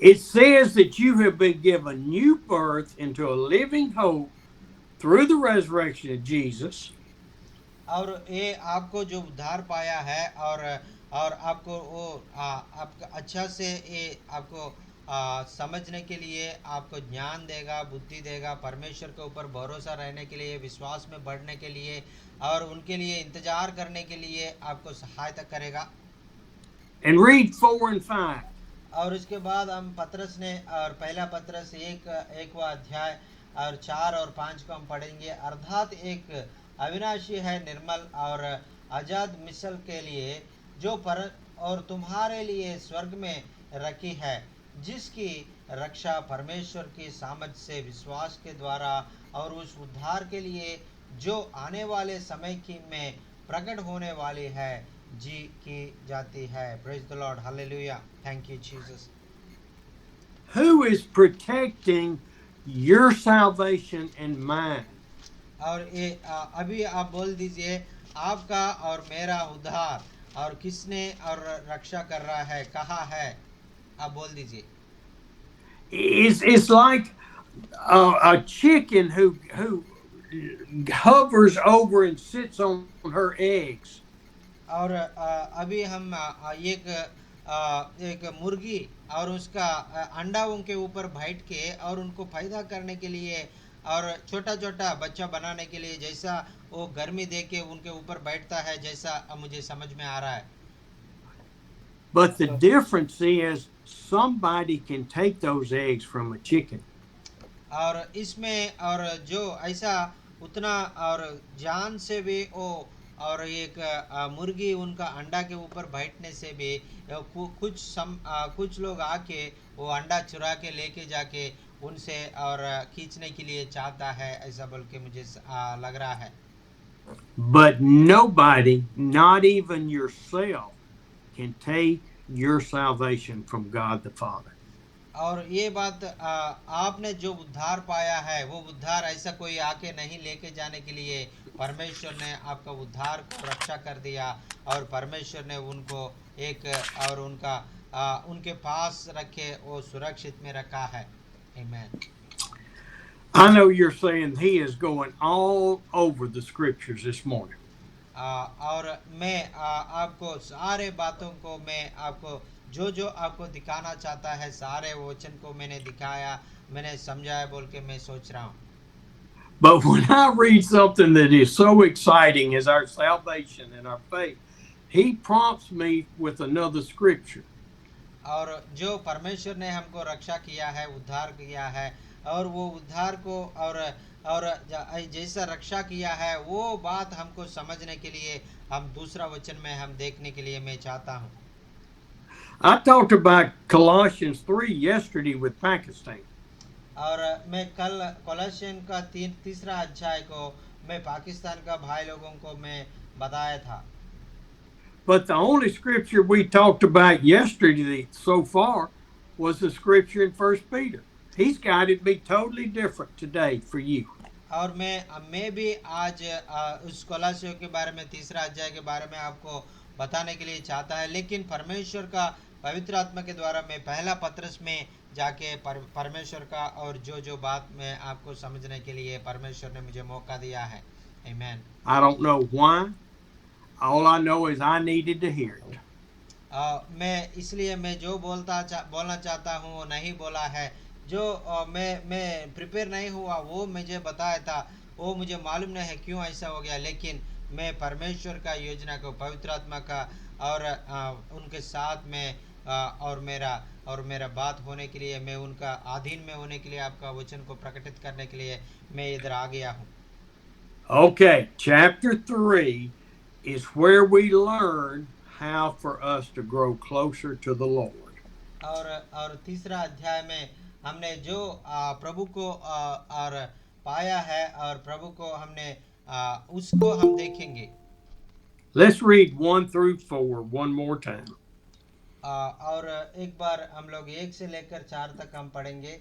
It says that you have been given new birth into a living hope through the resurrection of Jesus. और ये आपको जो उद्धार पाया है और आपको वो आपका अच्छा से ये आपको समझने के लिए आपको ज्ञान देगा, बुद्धि देगा, परमेश्वर के ऊपर भरोसा रहने के लिए, विश्वास में बढ़ने के लिए और उनके लिए इंतजार करने के लिए आपको सहायता करेगा। And read 4 and 5. और उसके बाद हम पतरस ने और पहला पतरस एकवा अध्याय और 4 और 5 को हम पढ़ेंगे। अर्थात एक अविनाशी है, निर्मल और आजाद मिसल के लिए जो पर और तुम्हारे लिए स्वर्ग में रखी है, जिसकी रक्षा परमेश्वर की समझ से विश्वास के द्वारा और उस उद्धार के लिए जो आने वाले समय की में प्रकट होने वाली है जी की जाती है। Praise the lord, hallelujah, thank you Jesus. Who is protecting your salvation and mine? और ये अभी आप बोल दीजिए, आपका और मेरा उद्धार और किसने और रक्षा कर रहा है, कहाँ है, आप बोल दीजिए। It's like a chicken who hovers over and sits on her eggs. और अभी हम एक मुर्गी और उसका अंडाओं के ऊपर बैठ के और उनको पैदा करने के लिए और छोटा छोटा बच्चा बनाने के लिए जैसा वो गर्मी दे के उनके ऊपर बैठता है, जैसा मुझे समझ में आ रहा है। But the difference is somebody can take those eggs from a chicken. और इसमें और जो ऐसा उतना और जान से भी वो और एक मुर्गी उनका अंडा के ऊपर बैठने से भी कुछ लोग आके वो अंडा चुरा के लेके जाके उनसे और खींचने के लिए चाहता है, ऐसा बोल के मुझे लग रहा है। But nobody, not even yourself, can take your salvation from God the Father. और ये बात आपने जो उद्धार पाया है वो उद्धार ऐसा कोई आके नहीं लेके जाने के लिए परमेश्वर ने आपका उद्धार को रक्षा कर दिया और परमेश्वर ने उनको एक और उनके पास रखे, वो सुरक्षित में रखा है। आमीन। I know you're saying he is going all over the scriptures this morning. और मैं आपको सारे बातों को मैं आपको जो आपको दिखाना चाहता है सारे वचन को मैंने दिखाया, मैंने समझाया बोल के मैं सोच रहा हूँ। But when I read something that is so exciting as our salvation and our faith, he prompts me with another scripture. और जो परमेश्वर ने हमको रक्षा किया है, उद्धार किया है, और वो उद्धार को और जैसा रक्षा किया है वो बात हमको समझने के लिए हम दूसरा वचन में हम देखने के लिए मैं चाहता हूँ। I talked about Colossians 3 yesterday with Pakistan. और मैं कल कोलोसियन का तीसरा अध्याय को मैं पाकिस्तान का भाई लोगों को मैं बताया था। But the only scripture we talked about yesterday so far was the scripture in 1 Peter. He's got it be totally different today for you. और मैं भी आज उस कोलोसियों के बारे में तीसरा अध्याय के बारे में आपको बताने के लिए चाहता है, लेकिन परमेश्वर का पवित्र आत्मा के द्वारा मैं पहला पत्रस में जाके परमेश्वर का और जो बात मैं आपको समझने के लिए परमेश्वर ने मुझे मौका दिया है। आमीन। I don't know why. All I know is I needed to hear it. मैं इसलिए मैं जो बोलना चाहता हूँ वो नहीं बोला है, जो मैं प्रिपेयर नहीं हुआ वो मुझे बताया था, वो मुझे मालूम नहीं है क्यों ऐसा हो गया, लेकिन मैं परमेश्वर का योजना को पवित्र आत्मा का और उनके साथ में और मेरा बात होने के लिए, मैं उनका अधीन में होने के लिए, आपका वचन को प्रकटित करने के लिए मैं इधर आ गया हूँ। Okay, chapter 3 is where we learn how for us to grow closer to the Lord. और तीसरा अध्याय में हमने जो प्रभु को और पाया है और प्रभु को हमने उसको हम देखेंगे। Let's read 1 through 4 one more time. और एक बार हम लोग 1 से लेकर 4 तक हम पढ़ेंगे।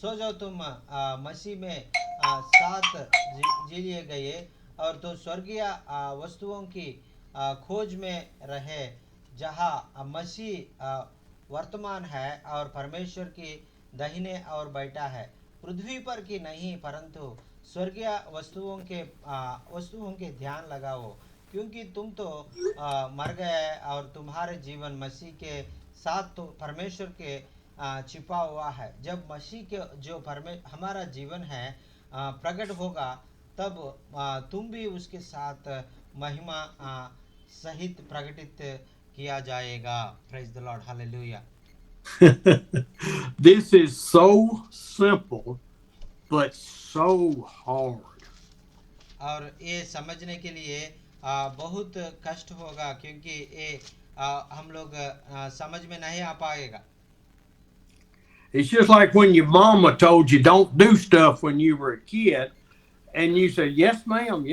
सो जाओ तुम मसीह में साथ जी लिए गए और तो स्वर्गीय वस्तुओं की खोज में रहे, जहाँ मसीह वर्तमान है और परमेश्वर की दाहिने और बैठा है। पृथ्वी पर की नहीं परंतु स्वर्गीय वस्तुओं के ध्यान लगाओ, क्योंकि तुम तो मर गए और तुम्हारे जीवन मसीह के साथ तो परमेश्वर के छिपा हुआ है। जब मसीह के जो हमारा जीवन है प्रकट होगा, तब तुम भी उसके साथ महिमा सहित प्रकटित किया जाएगा। Praise the lord, hallelujah. This is so simple, but so hard. और ये समझने के लिए बहुत कष्ट होगा, क्योंकि ये हम लोग समझ में नहीं आ पाएगा। It's just like when your mama told you don't do stuff when you were a kid, and you said, yes, ma'am,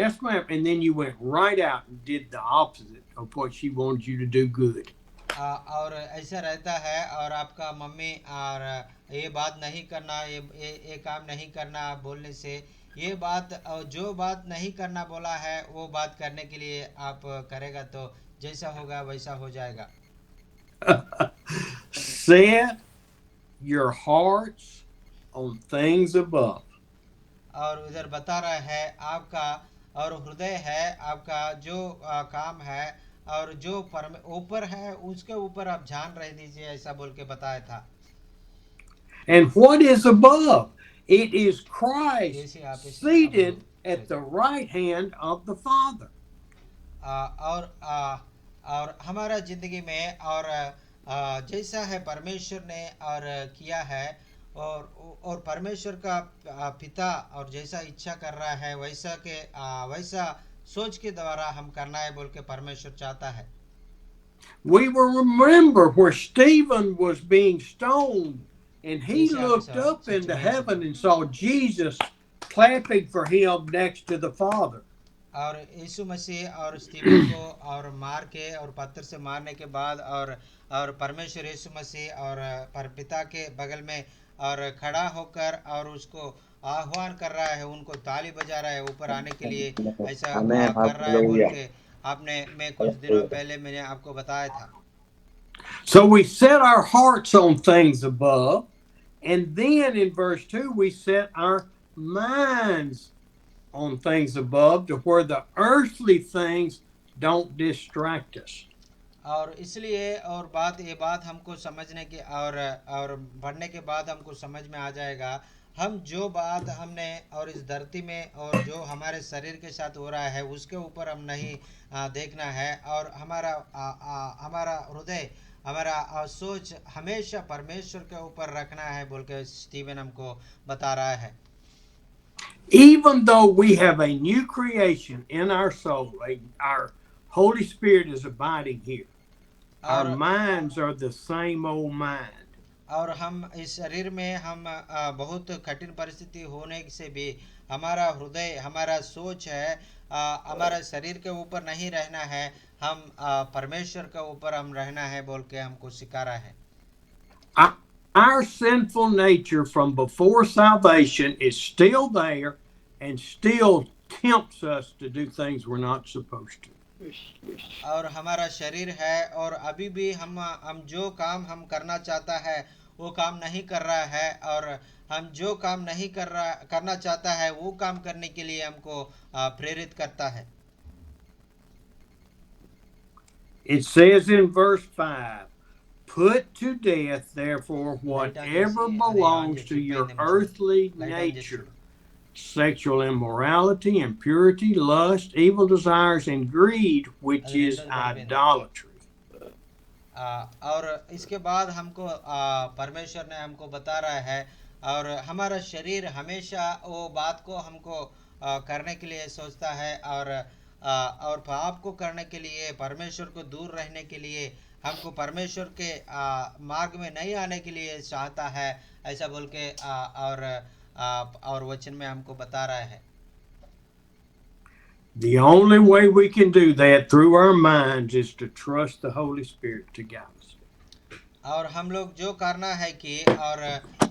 and then you went right out and did the opposite of what she wanted you to do good. और ऐसा रहता है, और आपका मम्मी और ये बात नहीं करना, ये काम नहीं करना बोलने से, ये बात जो बात नहीं करना बोला है वो बात करने के लिए आप करेगा तो जैसा होगा वैसा हो जाएगा। Set your hearts on things above. और उधर बता रहा है आपका और हृदय है आपका जो काम है और जो ऊपर है उसके ऊपर आप ध्यान रह दीजिए, ऐसा बोल के बताया था। And what is above? It is Christ जैसे आप seated at the right hand of the Father. और हमारा जिंदगी में और जैसा है परमेश्वर ने और किया है, और परमेश्वर का पिता और जैसा इच्छा कर रहा है वैसा सोच के द्वारा हम करना है बोल के परमेश्वर चाहता है। We will remember where Stephen was being stoned, and he Yes, looked sir. up into heaven and saw Jesus clapping for him next to the Father. और यीशु मसीह और स्टीफन को और मार के और पत्थर से मारने के बाद और परमेश्वर यीशु मसीह और पिता के बगल में और खड़ा होकर और उसको आह्वान कर रहा है, उनको ताली बजा रहा है ऊपर आने के लिए, ऐसा कर रहा है बोल के मैं कुछ दिनों पहले मैंने आपको बताया था। So we set our hearts on things above, and then in verse 2 we set our minds on things above, to where the earthly things don't distract us. और इसलिए और ये बात हमको समझने के और पढ़ने के बाद हमको समझ में आ जाएगा, हम जो बात हमने और इस धरती में और जो हमारे शरीर के साथ हो रहा है उसके ऊपर हम नहीं देखना है, और हमारा हृदय हमारा सोच हमेशा परमेश्वर के ऊपर रखना है बोल के स्टीवन हमको बता रहा है। Even though we have a new creation in our soul, our Holy Spirit is abiding here. Our minds are the same old mind. और हम इस शरीर में हम बहुत कठिन परिस्थिति होने से भी हमारा हृदय हमारा सोच है हमारा शरीर के ऊपर नहीं रहना है, हम परमेश्वर के ऊपर हम रहना है बोल के हमको सिखा रहा है। Our sinful nature from before salvation is still there and still tempts us to do things we're not supposed to. और हमारा शरीर है और अभी भी हम जो काम हम करना चाहता है वो काम नहीं कर रहा है, और हम जो काम नहीं करना चाहता है वो काम करने के लिए हमको प्रेरित करता है। It says in verse 5, put to death therefore whatever belongs to your earthly nature, sexual immorality, impurity, lust, evil desires, and greed, which is idolatry. और इसके बाद हमको परमेश्वर ने हमको बता रहा है, और हमारा शरीर हमेशा वो बात को हमको करने के लिए सोचता है, और पाप को करने के लिए परमेश्वर को दूर रहने के लिए हमको परमेश्वर के मार्ग में नहीं आने के लिए चाहता है, ऐसा बोल के और वचन में हमको बता रहा है। The only way we can do that through our minds is to trust the Holy Spirit to guide us. और हम लोग जो करना है कि और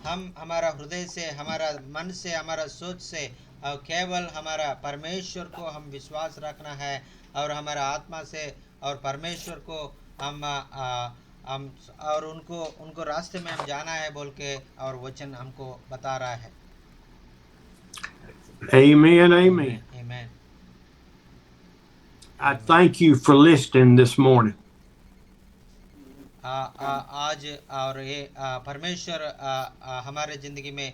हम हमारा हृदय से हमारा मन से हमारा सोच से केवल हमारा परमेश्वर को हम विश्वास रखना है, और हमारा आत्मा से और परमेश्वर को हम और उनको रास्ते में हम जाना है बोल के और वचन हमको बता रहा है। Amen, amen. Amen. I thank you for listening this morning. आज और ये परमेश्वर हमारे जिंदगी में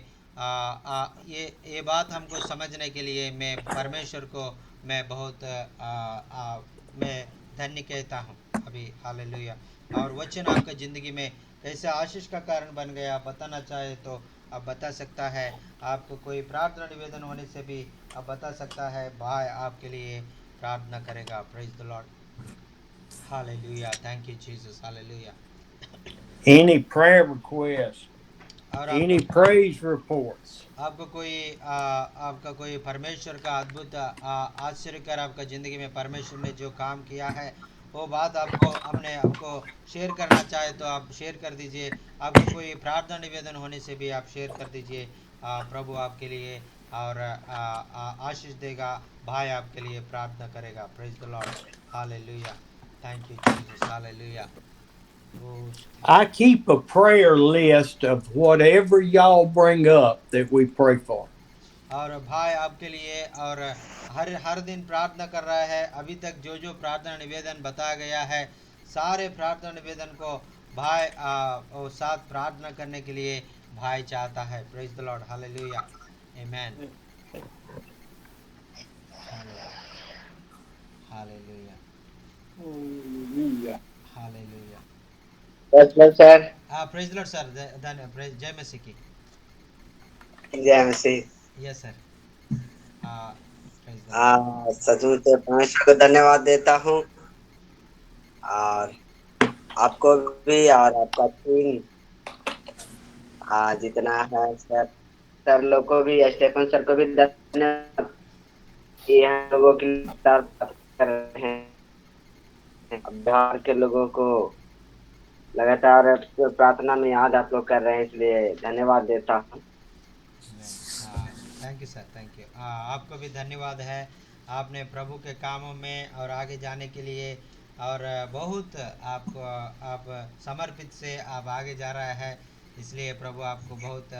ये बात हमको समझने के लिए मैं परमेश्वर को मैं बहुत मैं धन्य कहता हूँ। अभी हालेलुया। और वचन आपका ज़िंदगी में कैसे आशीष का कारण बन गया, आप बताना चाहे तो आप बता सकता है। आपको कोई प्रार्थना निवेदन होने से भी आप बता सकता है, भाई आपके लिए प्रार्थना करेगा। Praise the lord, hallelujah, thank you Jesus, hallelujah. Any prayer requests, और any आपको praise reports. आपको कोई आपका कोई परमेश्वर का अद्भुत आश्चर्यकर आपका ज़िंदगी में परमेश्वर ने जो काम किया है, वो बात आपको हमने आपको शेयर करना चाहे तो आप शेयर कर दीजिए। आपको कोई प्रार्थना निवेदन होने से भी आप शेयर कर दीजिए। प्रभु आपके लिए और आशीष देगा। भाई आपके लिए प्रार्थना करेगा। Praise the lord, hallelujah, thank you Jesus, hallelujah. Oh I keep a prayer list of whatever y'all bring up that we pray for. और भाई आपके लिए और हर हर दिन प्रार्थना कर रहा है। अभी तक जो जो प्रार्थना निवेदन बताया गया है, सारे प्रार्थना निवेदन को भाई वो साथ प्रार्थना करने के लिए भाई चाहता है। Praise the lord, hallelujah, amen, hallelujah, Hallelujah. Hallelujah. बस बस sir. Praise the Lord sir, धन्य प्रेज, जय मसीह की। जय मसीह। Yes sir, praise the Lord. सचमुच से परमेश्वर को धन्यवाद देता हूँ, और आपको भी और आपका टीम जितना है सर, सर लोग को भी, स्टेफन सर को भी धन्यवाद कि हम लोगों की लगातार प्रार्थना कर रहे हैं। बिहार के लोगों को लगातार प्रार्थना में याद आप लोग कर रहे हैं, इसलिए धन्यवाद देता हूँ। Thank you sir, thank you. आपको भी धन्यवाद है। आपने प्रभु के कामों में और आगे जाने के लिए और बहुत आपको आप समर्पित से आप आगे जा रहा है, इसलिए प्रभु आपको बहुत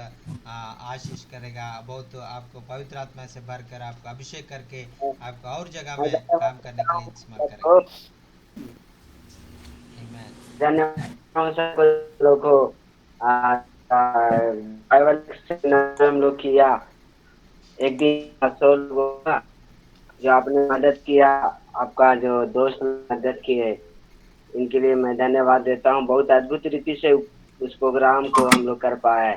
आशीष करेगा। बहुत आपको पवित्र आत्मा से भरकर आपको अभिषेक करके आपको और जगह मैं में धन्यवाद काम करने देता के हूँ लिए इस्तेमाल करेगा। सबको। आमीन। धन्यवाद सबको लोगों को। बाइबल सेमिनार हम लोग किया एक दिन, 100 लोगों का जो आपने मदद किया, आपका जो दोस्त मदद किए, इनके लिए मैं धन्यवाद देता हूँ। बहुत अद्भुत रीति से उस प्रोग्राम को हम लोग कर पाए।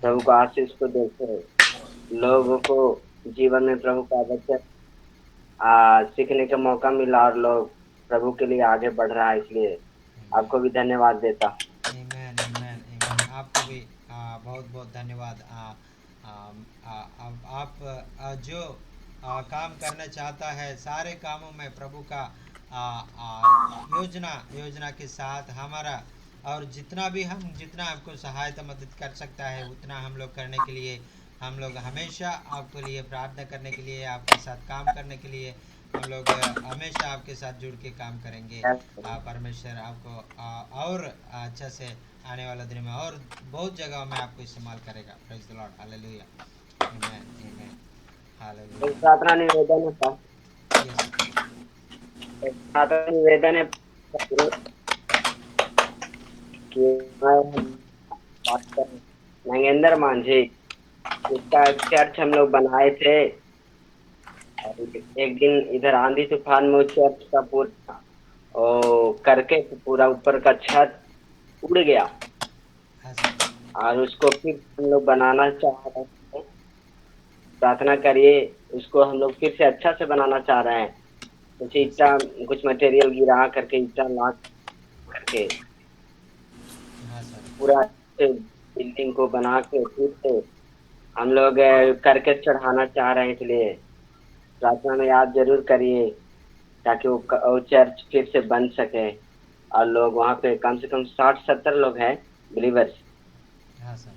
प्रभु को आशीष को देखे, लोगों को जीवन में प्रभु का वचन सीखने का मौका मिला और लोग प्रभु के लिए आगे बढ़ रहा है, इसलिए आपको भी धन्यवाद देता हूँ। आमीन, आमीन, आमीन। आपको भी बहुत बहुत धन्यवाद। आप जो काम करना चाहता है, सारे कामों में प्रभु का योजना योजना के साथ हमारा, और जितना भी हम जितना आपको सहायता मदद कर सकता है उतना हम लोग करने के लिए, हम लोग हमेशा आपके लिए प्रार्थना करने के लिए, आपके साथ काम करने के लिए हम लोग हमेशा आपके साथ जुड़ के काम करेंगे। परमेश्वर आपको और अच्छा से आने वाला दिन में और बहुत जगह में आपको इस्तेमाल करेगा। प्रेज द लॉर्ड, हालेलुया, आमीन, आमीन, एक हालेलुया। प्रार्थना निवेदन है, यस, प्रार्थना निवेदन है कि मैं डॉक्टर नागेंद्र मांझी, इसका चर्च हम लोग बनाए थे। एक दिन इधर आंधी तूफान में उस चर्च का पूरा करके पूरा ऊपर का छत उड़ गया, हाँ सर, और उसको फिर हम लोग बनाना चाह रहे हैं। प्रार्थना करिए, उसको हम लोग फिर से अच्छा से बनाना चाह रहे हैं। कुछ ईटा, कुछ मटेरियल गिरा करके, ईटा ला करके हाँ सर, पूरा बिल्डिंग को बना के फिर से हम लोग करके चढ़ाना चाह रहे हैं, इसलिए प्रार्थना में याद जरूर करिए, ताकि वो चर्च फिर से बन सके और लोग वहाँ पे कम से कम 60-70 लोग हैं बिलीवर्स, हाँ सर,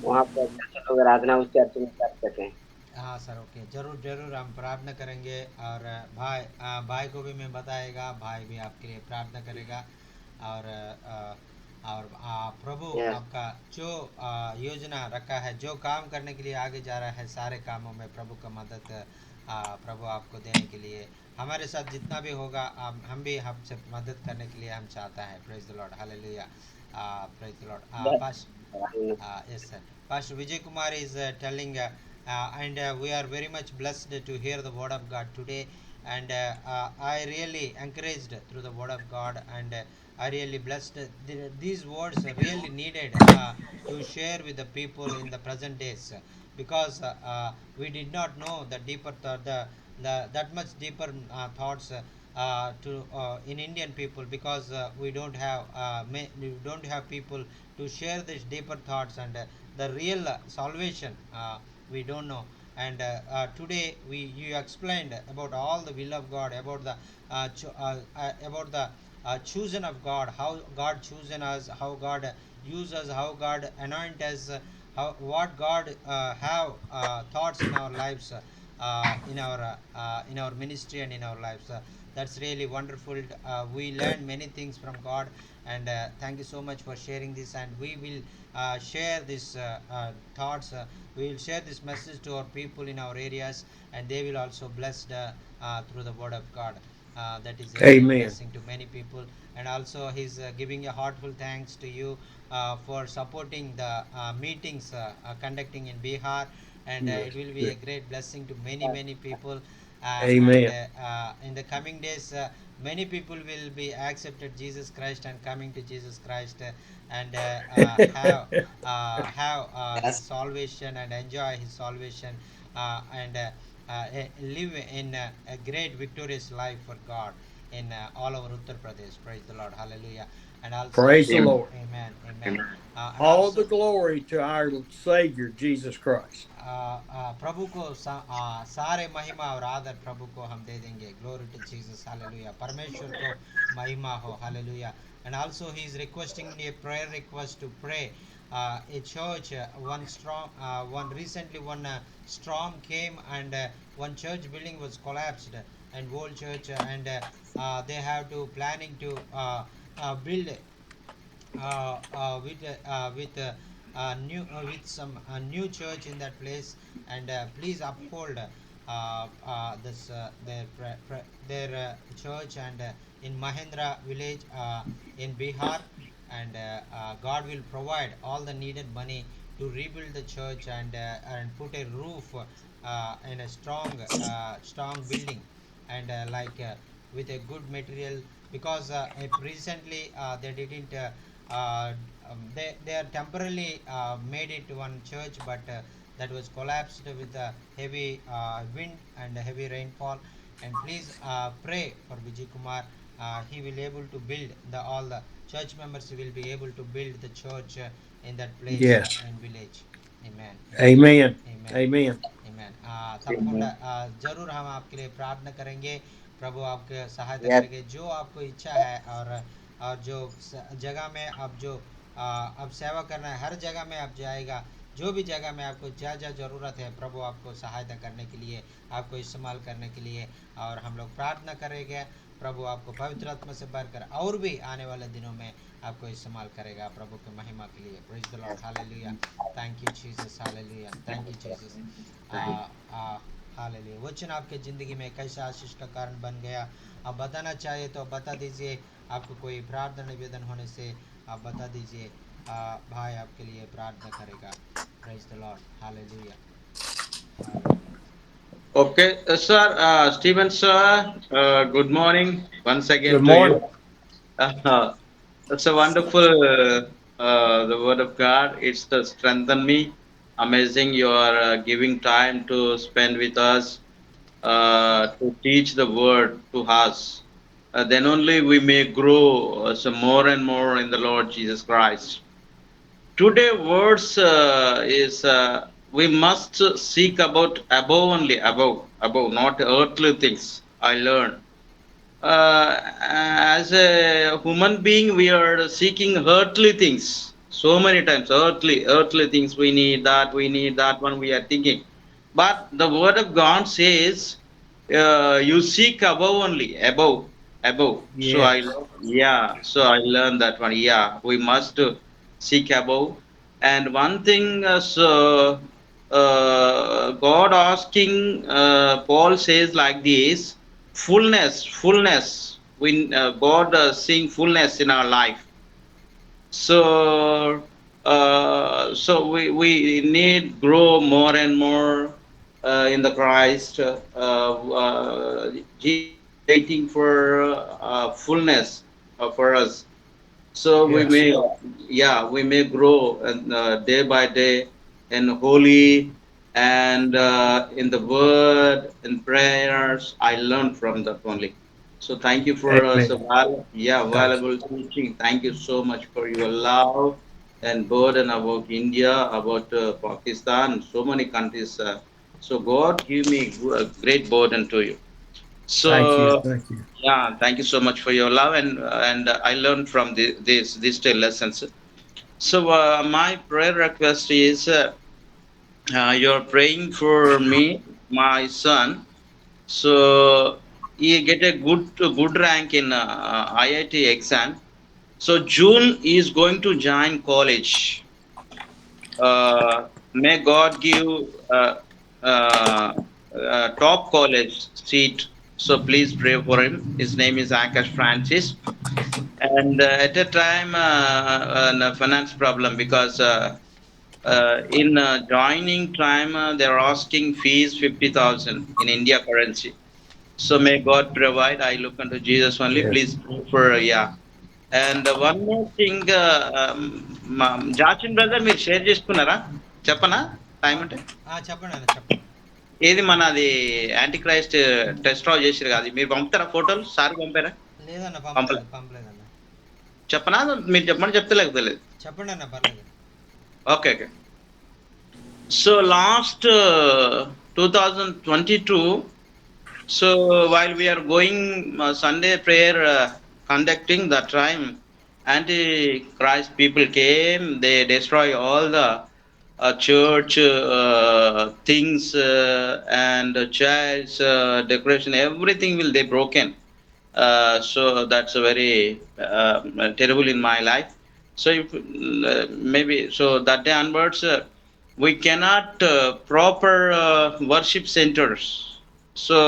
वहाँ पे अच्छे से लोग आराधना उस चर्च में कर सकें। हाँ सर, ओके, जरूर जरूर हम प्रार्थना करेंगे। और भाई भाई को भी मैं बताएगा, भाई भी आपके लिए प्रार्थना करेगा। और प्रभु यस, आपका जो योजना रखा है, जो काम करने के लिए आगे जा रहा है, सारे कामों में प्रभु का मदद प्रभु आपको देने के लिए हमारे साथ जितना भी होगा, हम भी आपसे मदद करने के लिए हम चाहता है। Praise the lord, hallelujah, praise the Lord. Pass yes sir, Pastor Vijay Kumar is telling and we are very much blessed to hear the word of God today. and I really encouraged through the word of God, and I really blessed. These words are really needed to share with the people in the present days, because we did not know the deeper the that much deeper thoughts to in Indian people, because we don't have people to share these deeper thoughts, and the real salvation we don't know. And today you explained about all the will of God, about the about the chosen of God, how God chosen us, how God use us, how God anoint us, how what God have thoughts in our lives, in our ministry and in our lives. That's really wonderful. We learn many things from God, and thank you so much for sharing this. And we will share these thoughts. We will share this message to our people in our areas, and they will also blessed through the word of God. That is a great Amen. blessing to many people. And also, he's giving a heartful thanks to you for supporting the meetings conducting in Bihar, and Yes. it will be a great blessing to many people. And Amen. in the coming days, many people will be accepted Jesus Christ and coming to Jesus Christ, and have his Yes. salvation and enjoy his salvation, and live in a great victorious life for God in all over Uttar Pradesh. Praise the Lord. Hallelujah. And also, Praise the Amen. Lord. amen, amen. Amen. And All the also, glory to our Savior, Jesus Christ. प्रभु को सारे महिमा और आदर प्रभु को हम दे देंगे. Glory to Jesus. Hallelujah. परमेश्वर को महिमा हो. Hallelujah. And also he is requesting a prayer request to pray. A church, one recently one storm came, and one church building was collapsed, and whole church, and they have to planning to build new with some new church in that place. And please uphold this their church, and in Mahendra village in Bihar. And God will provide all the needed money to rebuild the church, and put a roof in a strong building, and with a good material, because recently they didn't they are temporarily made it one church, but that was collapsed with a heavy wind and a heavy rainfall. And please pray for Vijay Kumar. He will able to build all the church members will be able to build the church in that place Yes. in village. Amen. Amen. Amen. Amen. Amen. Amen. तपकुंडा जरूर हम आपके लिए प्रार्थना करेंगे. प्रभु आपके सहायता Yes. करेंगे जो आपको इच्छा है, और जो जगह में आप जो अब सेवा करना है, हर जगह में आप जाएगा. जो भी जगह में आपको जहाँ ज़रूरत है, प्रभु आपको सहायता करने के लिए, आपको इस्तेमाल करने के लिए. और हम लोग प्रार्थना करेंगे, प्रभु आपको पवित्र आत्मा से भरकर और भी आने वाले दिनों में आपको इस्तेमाल करेगा प्रभु की महिमा के लिए. Praise the lord. Hallelujah. Thank you Jesus. Hallelujah. Thank you Jesus. Hallelujah. वचन आपके ज़िंदगी में कैसा आशीष का कारण बन गया, आप बताना चाहिए तो बता दीजिए. आपको कोई प्रार्थना निवेदन होने से आप बता दीजिए. भाई आपके लिए प्रार्थना करेगा. Praise the lord. Hallelujah. Okay, sir, Stephen, sir, good morning once Good again to morning. you. It's a wonderful, the word of God. It's to strengthen me. Amazing, you are giving time to spend with us, to teach the word to us. Then only we may grow some more and more in the Lord Jesus Christ. Today words is we must seek about above only above, not earthly things. I learn as a human being we are seeking earthly things so many times. Earthly things, we need that one we are thinking. But the word of God says you seek above only, above. So I, Yes. yeah, so I learned that one. Yeah, we must seek above. And one thing, God asking, Paul says like this: fullness. We God seeing fullness in our life. So, so we need grow more and more in the Christ. Jesus is waiting for fullness for us. So we Yes. may, yeah, we may grow and day by day in holy and in the word and prayers. I learned from that only. So thank you for Amen. Thanks. valuable teaching. Thank you so much for your love and burden about India, about Pakistan, so many countries. So God give me a great burden to you. Thank you. So Thank you. yeah, thank you so much for your love, and I learned from these two lessons. So my prayer request is you're praying for me, my son. So he get a good rank in IIT exam. So June he is going to join college. May God give uh, top college seat. So please pray for him. His name is Akash Francis. And at a time, a finance problem because in joining time they're asking fees 50,000 in India currency. So may God provide. I look unto Jesus only. Yes. Please pray for yeah. And one more thing, Jachin brother మీరు షేర్ చేసుకున్నారా చెప్పనా టైం అంటే చెప్పండి అన్న చెప్పండి. ఏది మన అది యాంటీ క్రైస్ట్ టెస్ట్ డ్రా చేసారు కదా అది మీరు పంపుతారా ఫోటోలు సార్ పంపారా లేదన్న పంపలే పంపలేదన్న. చెప్పనా మీరు చెప్పమని చెప్తే లేకపోతే చెప్పండి అన్న పర్లేదు. Okay okay so last 2022 so while we are going Sunday prayer conducting that time anti-Christ people came, they destroy all the church things and church decoration, everything will they broken. So that's a very terrible in my life. So if maybe so that day onwards we cannot proper worship centers. So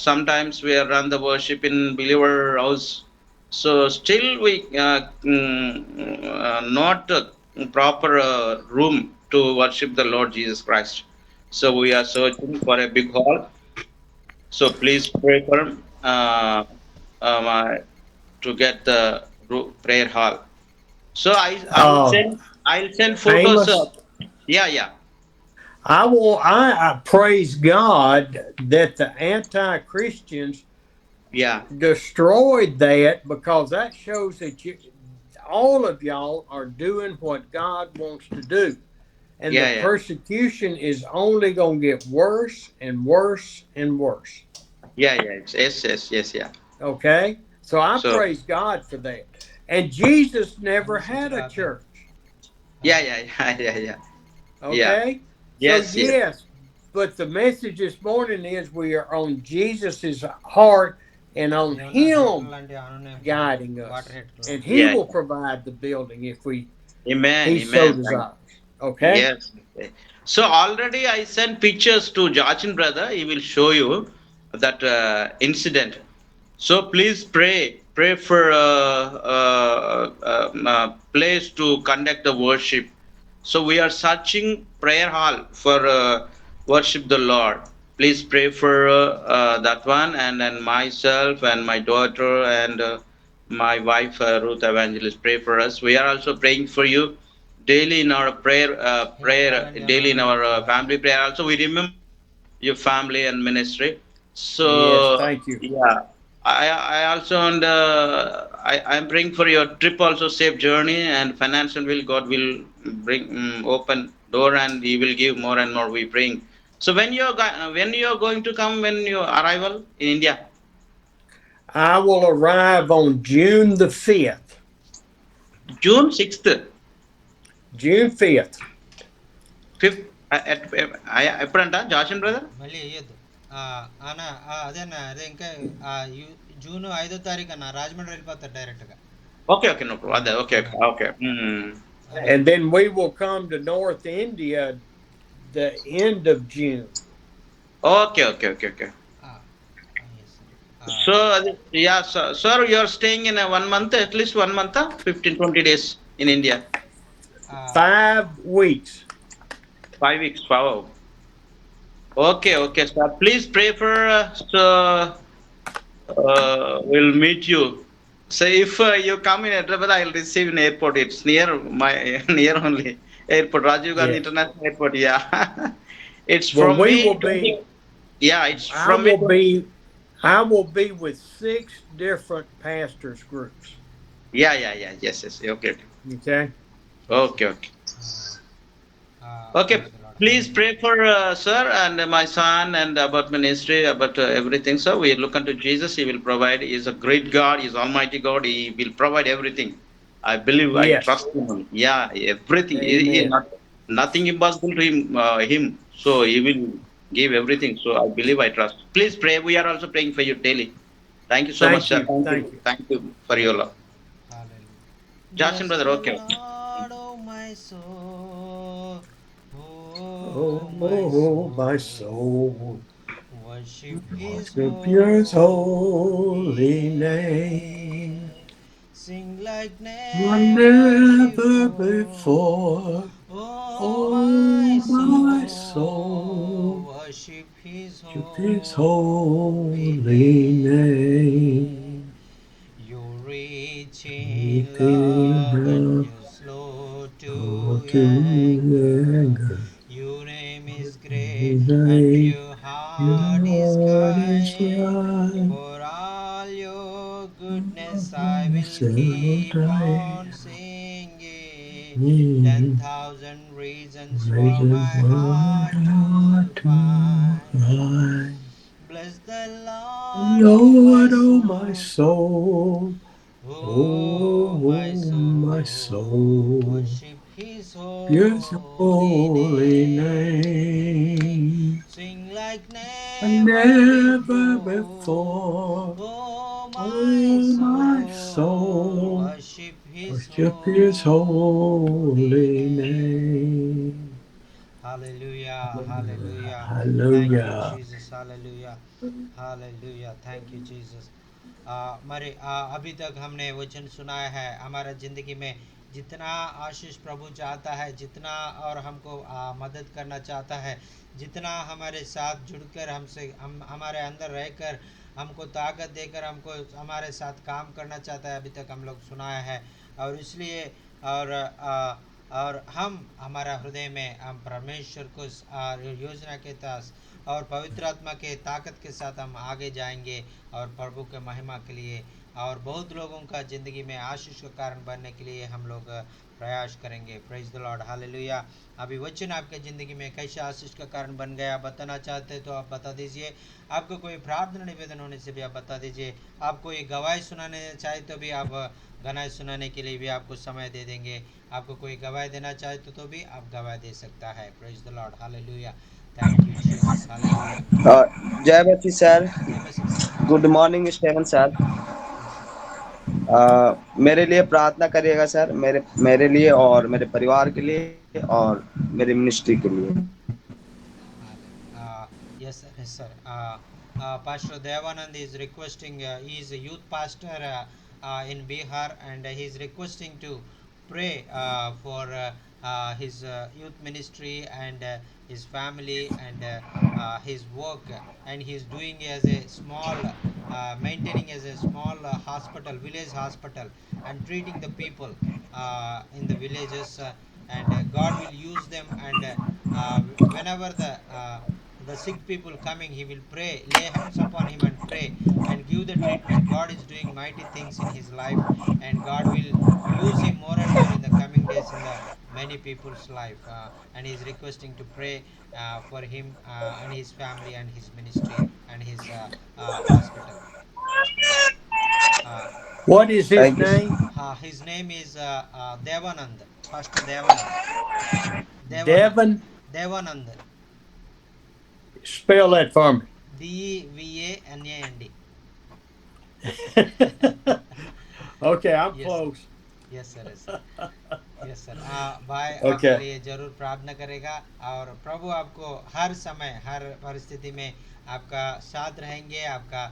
sometimes we run the worship in believer house. So still we not proper room to worship the Lord Jesus Christ. So we are searching for a big hall. So please pray for him to get the prayer hall. So I'll send photos. Amos, Yeah, yeah. I praise God that the anti-Christians Yeah, destroyed that, because that shows that all of y'all are doing what God wants to do. And yeah, the yeah, persecution is only going to get worse and worse and worse. yeah, yeah. Yes, yeah. Okay? So I So praise God for that. And Jesus never had a church. yeah, yeah. Okay? Yes, So, yes, yes, but the message this morning is we are on Jesus's heart and on Him guiding us. And He yeah. will provide the building if Amen, He so amen. desires. Okay? Yes. So already I sent pictures to Jachin brother. He will show you that incident. So please pray for place to conduct the worship. So we are searching prayer hall for worship the Lord. Please pray for that one, and then myself and my daughter and my wife Ruth Evangelist. Pray for us. We are also praying for you daily in our prayer daily in our family prayer. Also, we remember your family and ministry. Yes, So thank you. yeah, I also and I'm praying for your trip also, safe journey and financial will God will bring open door and He will give more and more. We praying. So when you are going to come, when your arrival in India? I will arrive on June the 5th. June 6th, June 5th. 5th. ఎప్పుడంట జాషన్ బ్రదర్ మళ్ళీ వేయద్దు. అన్న అదే అన్న అదే ఇంకా జూన్ 5వ తారీఖు అన్న రాజమండ్రి వెళ్ళిపోతారు డైరెక్ట్గా. Okay, no problem. Okay. And then we will come to North India the end of June. Okay. So yeah, sir, you are staying in 1 month, at least 1 month, 15-20 days in India. 5 weeks. 5 weeks. Wow. Okay, okay, sir. Please pray for us. We'll meet you. So if you come in Hyderabad, I'll receive in airport. It's near my near only airport, Rajiv Gandhi Yes. International Airport. Yeah, it's Well, from we me. will be. Yeah, it's I from me. will be. I will be with 6 different pastors groups. Yeah, yeah, yeah. Yes, yes. Okay, Okay. Yes, okay, sir. okay. Uh, Okay, praise the Lord. please Hallelujah. pray for sir and my son and about ministry, about everything. So we look unto Jesus. He will provide. He is a great God. He is Almighty God. He will provide everything. I believe. I Yes. trust Him. Yeah, everything. Amen. Nothing impossible to him. Him. So He will give everything. So I believe. I trust. Please pray. We are also praying for you daily. Thank you so much, Thank sir. you. Thank Thank you. you. Thank you for your love. Hallelujah. Justin Bless brother. the Okay. Lord, oh my soul. Oh my Oh, my soul. soul, Worship His worship His holy holy name. name. Sing like Like never never before. before. Oh my Oh, my soul, soul. Worship His worship His holy holy name. name. You rich in Anything love and love, you slow oh, to to anger. anger. Your name is great and Thy your heart is Lord is kind. right. For all your goodness I will Settled keep right. on singing. Mm. 10,000 reasons for Raises my my heart heart to to find. cry. Bless the Lord, oh my Lord, oh my soul. soul, Oh, my oh my soul, soul, worship His yes, your holy holy name. name. Sing like And never never before. before, Oh, my oh my soul, soul, worship His worship His holy holy name. name. Hallelujah, hallelujah. Thank you, Hallelujah. Jesus. Hallelujah, hallelujah. Thank you, Jesus. अभी तक हमने वचन सुनाया है हमारा ज़िंदगी में जितना आशीष प्रभु चाहता है जितना और हमको मदद करना चाहता है जितना हमारे साथ जुड़कर हम हमारे अंदर रहकर हमको ताकत देकर हमको हमारे साथ काम करना चाहता है अभी तक हम लोग सुनाया है और इसलिए और और हम हमारा हृदय में हम परमेश्वर को योजना के तहत और पवित्र आत्मा के ताकत के साथ हम आगे जाएंगे और प्रभु के महिमा के लिए और बहुत लोगों का ज़िंदगी में आशीष का कारण बनने के लिए हम लोग प्रयास करेंगे प्रेज द लॉर्ड हालेलुया अभी वचन आपके ज़िंदगी में कैसे आशीष का कारण बन गया बताना चाहते हैं तो आप बता दीजिए आपको कोई प्रार्थना निवेदन होने से भी आप बता दीजिए आप कोई गवाही सुनाने चाहे तो भी आप गवाही सुनाने के लिए भी आपको समय दे देंगे आपको कोई गवाही देना चाहे तो भी आप गवाही दे सकता है praise the lord hallelujah thank you Jesus hallelujah Uh, जय मसीह सर। जय मसीह sir good morning Steven sir. Yes sir मेरे लिए प्रार्थना करिएगा सर, मेरे मेरे लिए और मेरे परिवार के लिए और मेरी मिनिस्ट्री के लिए। Yes, sir. Yes, sir. Pastor Devanand is requesting, he is a youth pastor in Bihar and he is requesting to pray for his youth ministry and his family and his work. And he is doing as a small, maintaining as a small hospital, village hospital, and treating the people in the villages. And God will use them and whenever the sick people coming he will pray lay hands upon him and pray and give the treatment god is doing mighty things in his life and god will use him more and more in the coming days in the many people's life and he is requesting to pray for him and his family and his ministry and his hospital uh, What is his thank you name? Sir. his name is Devanand pastor Devanand Devon. Devanand Spell that for me. Devanand Okay, I'm yes sir close. Yes sir yes sir yes sir भाई आपके Okay. लिए जरूर प्रार्थना करेगा और प्रभु आपको हर समय हर परिस्थिति में आपका साथ रहेंगे आपका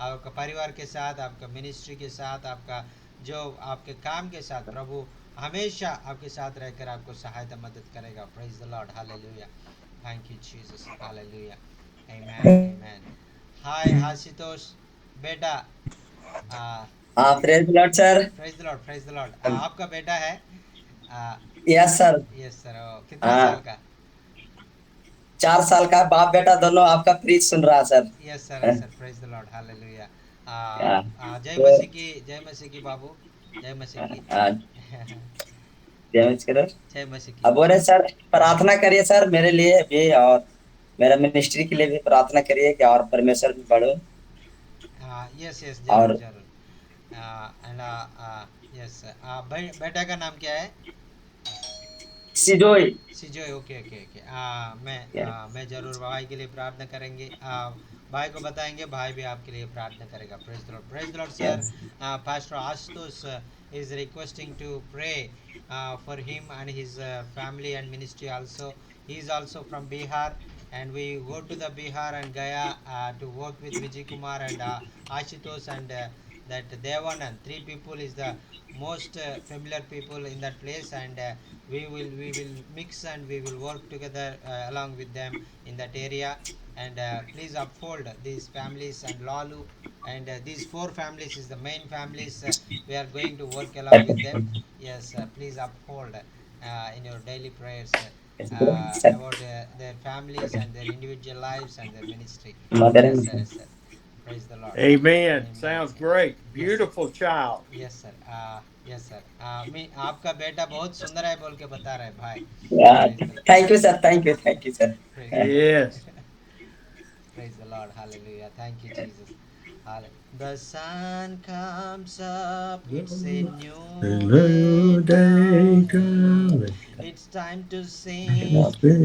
आपका परिवार के साथ आपका मिनिस्ट्री के साथ आपका जो आपके काम के साथ प्रभु हमेशा आपके साथ रहकर आपको सहायता मदद करेगा praise the lord hallelujah thank you Jesus hallelujah Amen. Amen. Hi, Hashitosh. बेटा आ, हाँ, praise Lord sir. Praise the Lord, praise the Lord. आपका बेटा है? Yes sir. Yes sir. कितना हाँ, साल का? 4 साल का बाप बेटा दोनों आपका प्रीच सुन रहा है sir. Yes sir, yes sir. Praise the lord, hallelujah. हाँ, जय तो मसीह की, जय मसीह की बाबू, जय मसीह की। damage करो। जय मसीह की। अब बोले सर प्रार्थना करिए सर मेरे लिए भी, और मेरा मिनिस्ट्री के लिए भी प्रार्थना करिए कि और परमेश्वर भी बढ़ो। यस यस, जरूर और जरूर। एंड यस, बेटा का नाम क्या है? Sijoy. Sijoy. Okay okay okay. मैं ज़रूर भाई के लिए प्रार्थना करेंगे। भाई को बताएंगे, भाई भी आपके लिए प्रार्थना करेगा। Praise the Lord, praise the Lord sir. Yes pastor Ashutosh is requesting to pray for him and his family and ministry also. He is also from Bihar, and we go to the Bihar and Gaya to work with Vijay Kumar and Ashutosh and that Devanand. Three people is the most familiar people in that place, and we will mix and we will work together along with them in that area. And please uphold these families and Lalu, and these four families is the main families we are going to work along with them. Yes, please uphold in your daily prayers sir. about their families and their individual lives and their ministry. Mother Yes sir, yes sir. Praise the Lord. Amen. Amen. Sounds great. Yes sir. Beautiful child. Yes sir, yes sir. मैं आपका बेटा बहुत सुंदर है बोल के बता रहे हैं भाई। Praise the thank you sir, thank you sir. Praise the Yes. praise the Lord, hallelujah. Thank you Jesus. The sun comes up, it's a new day Hello, day coming. coming. It's time to sing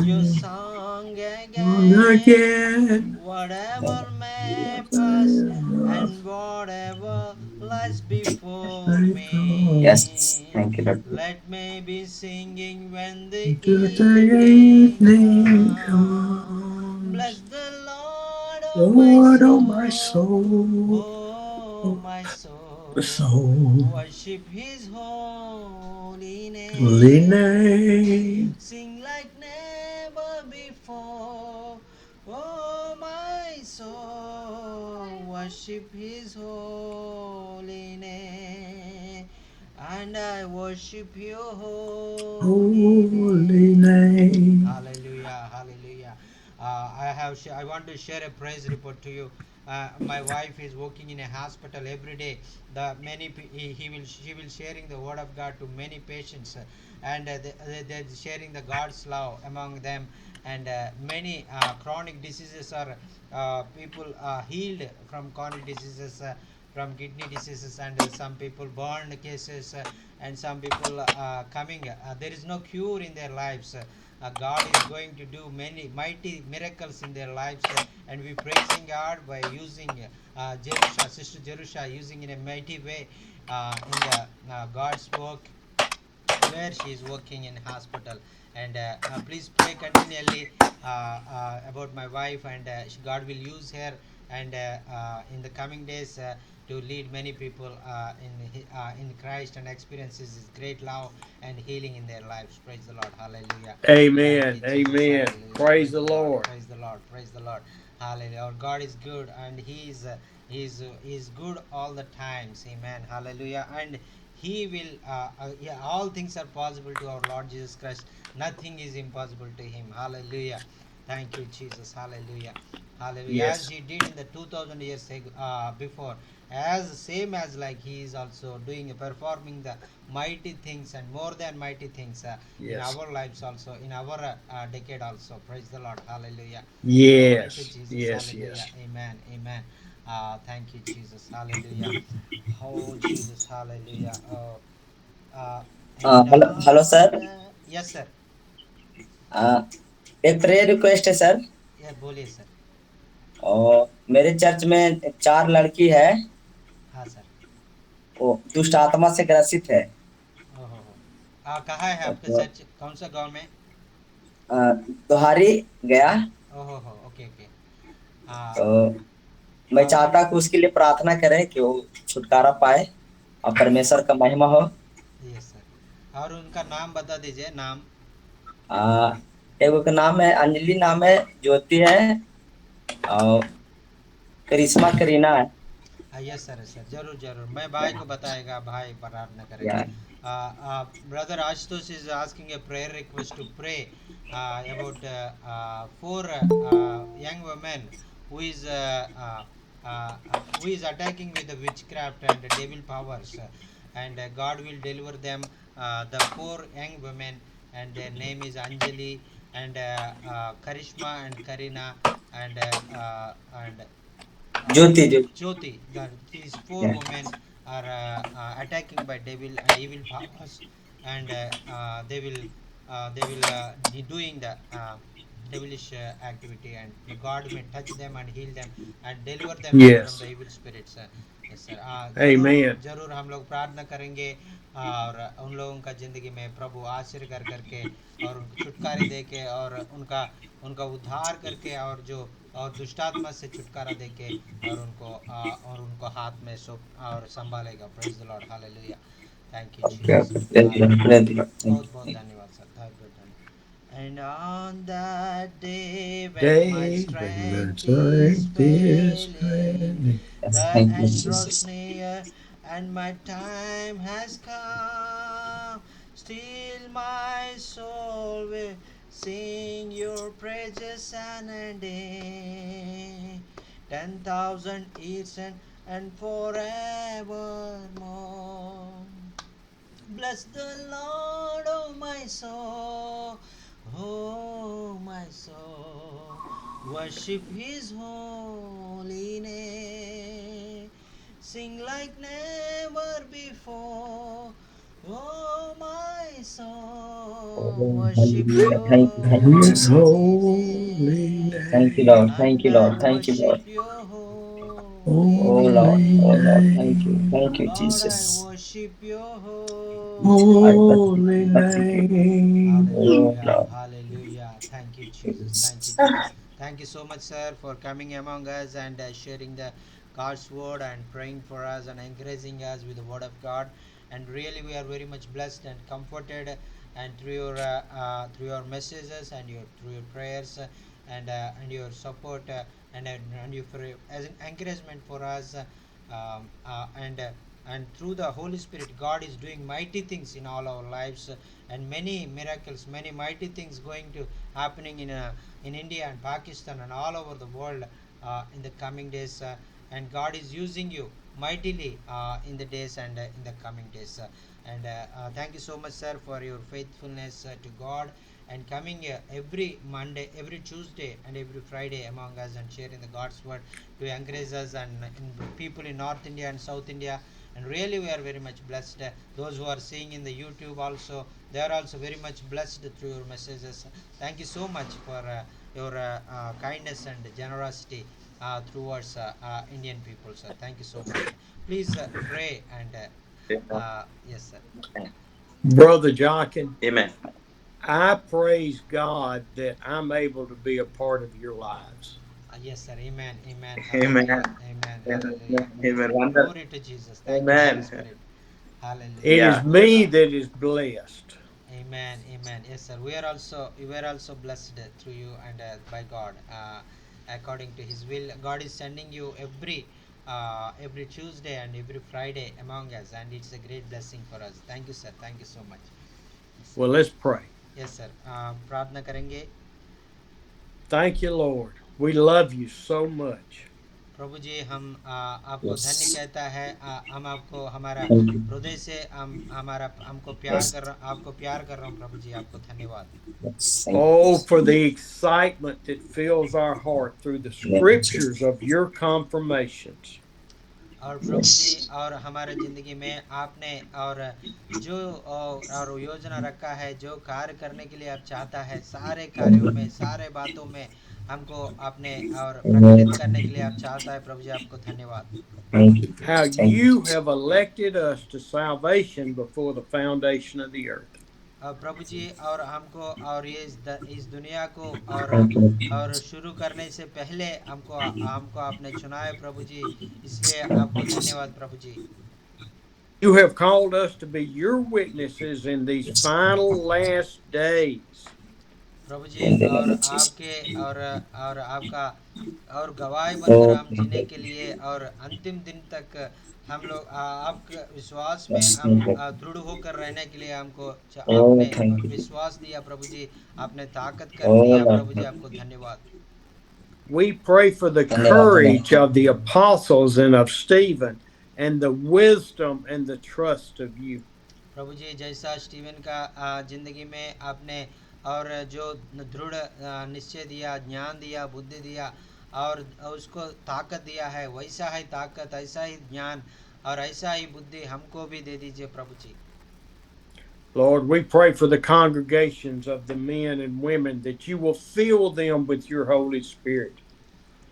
your song On again. again. Whatever may pass and whatever lies before yes, me, thank you Lord. let me be singing when the To the evening evening comes. Bless comes. the Lord, oh my Lord, oh my soul, soul, oh my soul, soul, worship His holy holy name. name. Sing like never before, oh my soul, worship His holy name. And I worship Your holy Holy name. name. Hallelujah, hallelujah. I want to share a praise report to you. My wife is working in a hospital every day. The many she will sharing the word of God to many patients, and they're sharing the God's love among them. And many chronic diseases are people healed from chronic diseases. From kidney diseases, and some people burned cases, and some people coming, there is no cure in their lives. God is going to do many mighty miracles in their lives, and we praising God by using Jerusha, Sister Jerusha, using in a mighty way in the God's work where she is working in hospital. And please pray continually about my wife, and God will use her, and in the coming days to lead many people in Christ, and experiences his great love and healing in their lives. Praise the Lord, hallelujah. Thank Amen. you Jesus, Amen. hallelujah. Praise Praise the the Lord, Lord. praise the Lord, praise the Lord, hallelujah. Our God is good, and he is good all the times. Amen, hallelujah. And he will yeah, all things are possible to our Lord Jesus Christ. Nothing is impossible to him. Hallelujah. Thank you Jesus, hallelujah. Hallelujah. As Yes. he did in the 2000 years before, as same as like he is also doing performing the mighty things and more than mighty things in Yes. our lives also, in our decade also. Praise the Lord, hallelujah. Glory to Yes. Jesus, Yes. hallelujah. Yes. Amen, amen. Thank you Jesus, hallelujah. Oh Jesus, hallelujah. And hello hello sir. yes sir. एक प्रेयर रिक्वेस्ट है सर। Yeah, बोलिए सर। और मेरे चर्च में 4 लड़की है, हाँ सर। वो दुष्ट आत्मा से ग्रसित है। ओहो हो। कहाँ है आपका तो चर्च, कौन सा गांव में? दोहारी गया। ओहो हो, ओके ओके। हाँ। तो मैं और चाहता हूँ कि उसके लिए प्रार्थना करें कि वो छुटकारा पाए और परमेश्वर का महिमा हो। Yes sir. और उनका नाम बता दीजिए, नाम। एगो का नाम है अंजलि, नाम है ज्योति है, करिश्मा करीना है। यस सर, जरूर जरूर, मैं भाई को बताएगा, भाई प्रार्थना करेगा। Yeah. Brother Ashutosh is asking a prayer request to pray about four young women who is uh, who is attacking with the witchcraft and devil powers, and God will deliver them, the four young women, and their name is Anjali and Karishma and Karina and Jyoti Jyoti. Jyoti. These four Yeah. women are attacking by devil and evil powers, and they will be doing the devilish activity, and God may touch them and heal them and deliver them from Yes. the evil spirits. Yes sir. जरूर Amen. जरूर हम लोग प्रार्थना करेंगे, और उन लोगों का ज़िंदगी में प्रभु आशीर्वाद कर करके और उनको छुटकारे दे के और उनका उनका उद्धार करके, और जो और दुष्टात्मा से छुटकारा दे के, और उनको हाथ में सौंप और संभालेगा। Praise the lord, hallelujah, thank you Jesus, बहुत बहुत धन्यवाद सर, धन्यवाद। And on that day when my Day when my strength is strength is failing, failing. the Thank you, end draws Jesus. near and my time has come, still my soul will sing your praises unending, 10,000 years and forevermore. Bless the Lord, oh my soul, oh my soul, worship His holy name, sing like never before, oh my soul, worship Thank you, Your thank you, His Jesus. holy name, Thank you, name. Lord. Thank and you, I Lord. Thank you, Lord. worship Your holy Oh Lord, Holy oh name. Lord, thank you, name. thank you, Lord, I Jesus. worship Your I holy Holy worship you. name. name. Oh Hallelujah, Lord, hallelujah. Thank you, Jesus. Thank you, Jesus. Jesus. Thank you so much, sir, for coming among us and sharing the God's word and praying for us and encouraging us with the word of God. And really, we are very much blessed and comforted, and through your messages and your through your prayers, and your support, and you for as an encouragement for us, um, uh, and uh, and through the Holy Spirit, God is doing mighty things in all our lives, and many miracles, many mighty things going to happening in India and Pakistan and all over the world in the coming days, and God is using you mightily in the days and in the coming days. Thank you so much, sir, for your faithfulness to God, and coming every Monday, every Tuesday, and every Friday among us and sharing the God's word to encourage us and in people in North India and South India. And really, we are very much blessed. Those who are seeing in the YouTube also, they are also very much blessed through your messages. Thank you so much for your kindness and generosity towards Indian people, sir. Thank you so much. Please pray and yes, sir. Brother Jochen, Amen. I praise God that I'm able to be a part of your lives. Yes, sir. Amen. Amen. Amen. Hallelujah. Amen. Hallelujah. Amen. Wonderful. Glory to Jesus. Thank you, Holy Amen. Spirit. It Hallelujah. is Yeah. me that is blessed. Amen. Amen. Yes, sir. We are also blessed through you and by God, according to His will. God is sending you every Tuesday and every Friday among us, and it's a great blessing for us. Thank you, sir. Thank you so much. Yes, Well, let's pray. yes sir. प्रार्थना करेंगे। Thank you, Lord. We love you so much. प्रभु जी, हम आपको धन्य Yes. कहता है, हम आपको हमारा Thank you. हृदय से हमको प्यार Yes. कर रहा आपको प्यार कर रहा हूँ प्रभु जी, आपको धन्यवाद। Yes. Thank you. Oh, Jesus. for the excitement that fills our heart through the Thank you, scriptures Jesus. of your confirmations. और प्रभु जी, Yes. और हमारे ज़िंदगी में आपने और जो और योजना रखा है, जो कार्य करने के लिए आप चाहता है, सारे कार्यों में, सारे बातों में हमको आपने और प्रकटित करने के लिए आप चाहता है प्रभु जी, आपको धन्यवाद। Thank you. How Thank you, you Jesus. have elected us to salvation before the foundation of the earth. प्रभु जी, और हमको और ये इस दुनिया को Thank you. और शुरू करने से पहले हमको हमको आपने चुना है प्रभु जी, इसलिए Thank आपको you, Jesus. धन्यवाद प्रभु जी। You have called us to be your witnesses in these Yes. final last days. Prabhu ji In the name और of Jesus. आपके और आपका और गवाही बनकर Oh, हम जीने के लिए और अंतिम दिन तक हम लोग आपके विश्वास में yes, हम Lord. दृढ़ होकर रहने के लिए हमको Oh, आपने thank you. विश्वास दिया प्रभु जी, आपने ताकत कर Oh, दिया Lord. प्रभु जी, आपको धन्यवाद। We pray for the धन्यवाद courage धन्यवाद of the apostles and of Stephen and the wisdom and the trust of you. प्रभु जी जैसा स्टीवन का जिंदगी में आपने और जो दृढ़ निश्चय दिया, ज्ञान दिया, बुद्धि दिया और उसको ताकत दिया है, वैसा ही ताकत, ऐसा ही ज्ञान और ऐसा ही बुद्धि हमको भी दे दीजिए प्रभु जी। Lord, we pray for the congregations of the men and women that you will fill them with your Holy Spirit.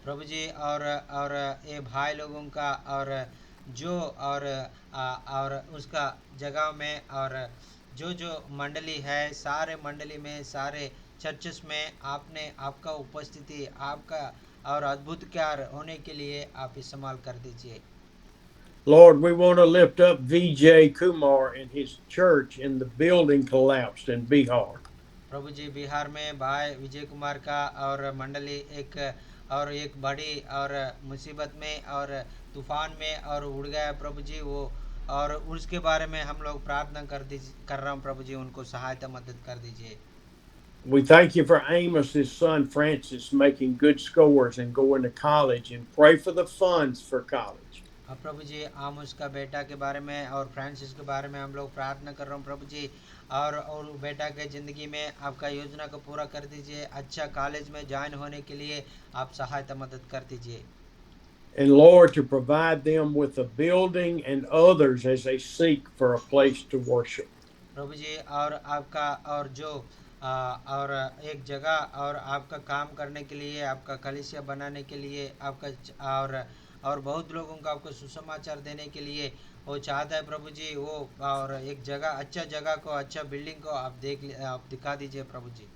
प्रभु जी और ये भाई लोगों का और जो और उसका जगह में और जो जो मंडली है, सारे मंडली में, सारे चर्चेस में आपने आपका उपस्थिति, आपका और अद्भुत कार्य होने के लिए आप इस्तेमाल कर दीजिए। Lord, we want to lift up VJ Kumar and his church in the building collapsed in Bihar. प्रभु जी बिहार में भाई विजय कुमार का और मंडली एक बड़ी और मुसीबत में और तूफान में और उड़ गया प्रभु जी वो, और उसके बारे में हम लोग प्रार्थना कर रहा हूँ प्रभु जी, उनको सहायता मदद कर दीजिए। We thank you for Amos, his son Francis, making good scores and going to college, and pray for the funds for college. अब प्रभु जी आमोस का बेटा के बारे में और फ्रांसिस के बारे में हम लोग प्रार्थना कर रहा हूँ प्रभु जी, और बेटा के ज़िंदगी में आपका योजना को पूरा कर दीजिए, अच्छा कॉलेज में ज्वाइन होने के लिए आप सहायता मदद कर दीजिए। And Lord, to provide them with a building and others as they seek for a place to worship. प्रभु जी और आपका और जो और एक जगह और आपका काम करने के लिए, आपका कलीसिया बनाने के लिए, आपका और बहुत लोगों को आपको सुसमाचार देने के लिए वो चाहता है प्रभु जी, वो और एक जगह, अच्छा जगह को, अच्छा बिल्डिंग को आप दिखा दीजिए प्रभु जी।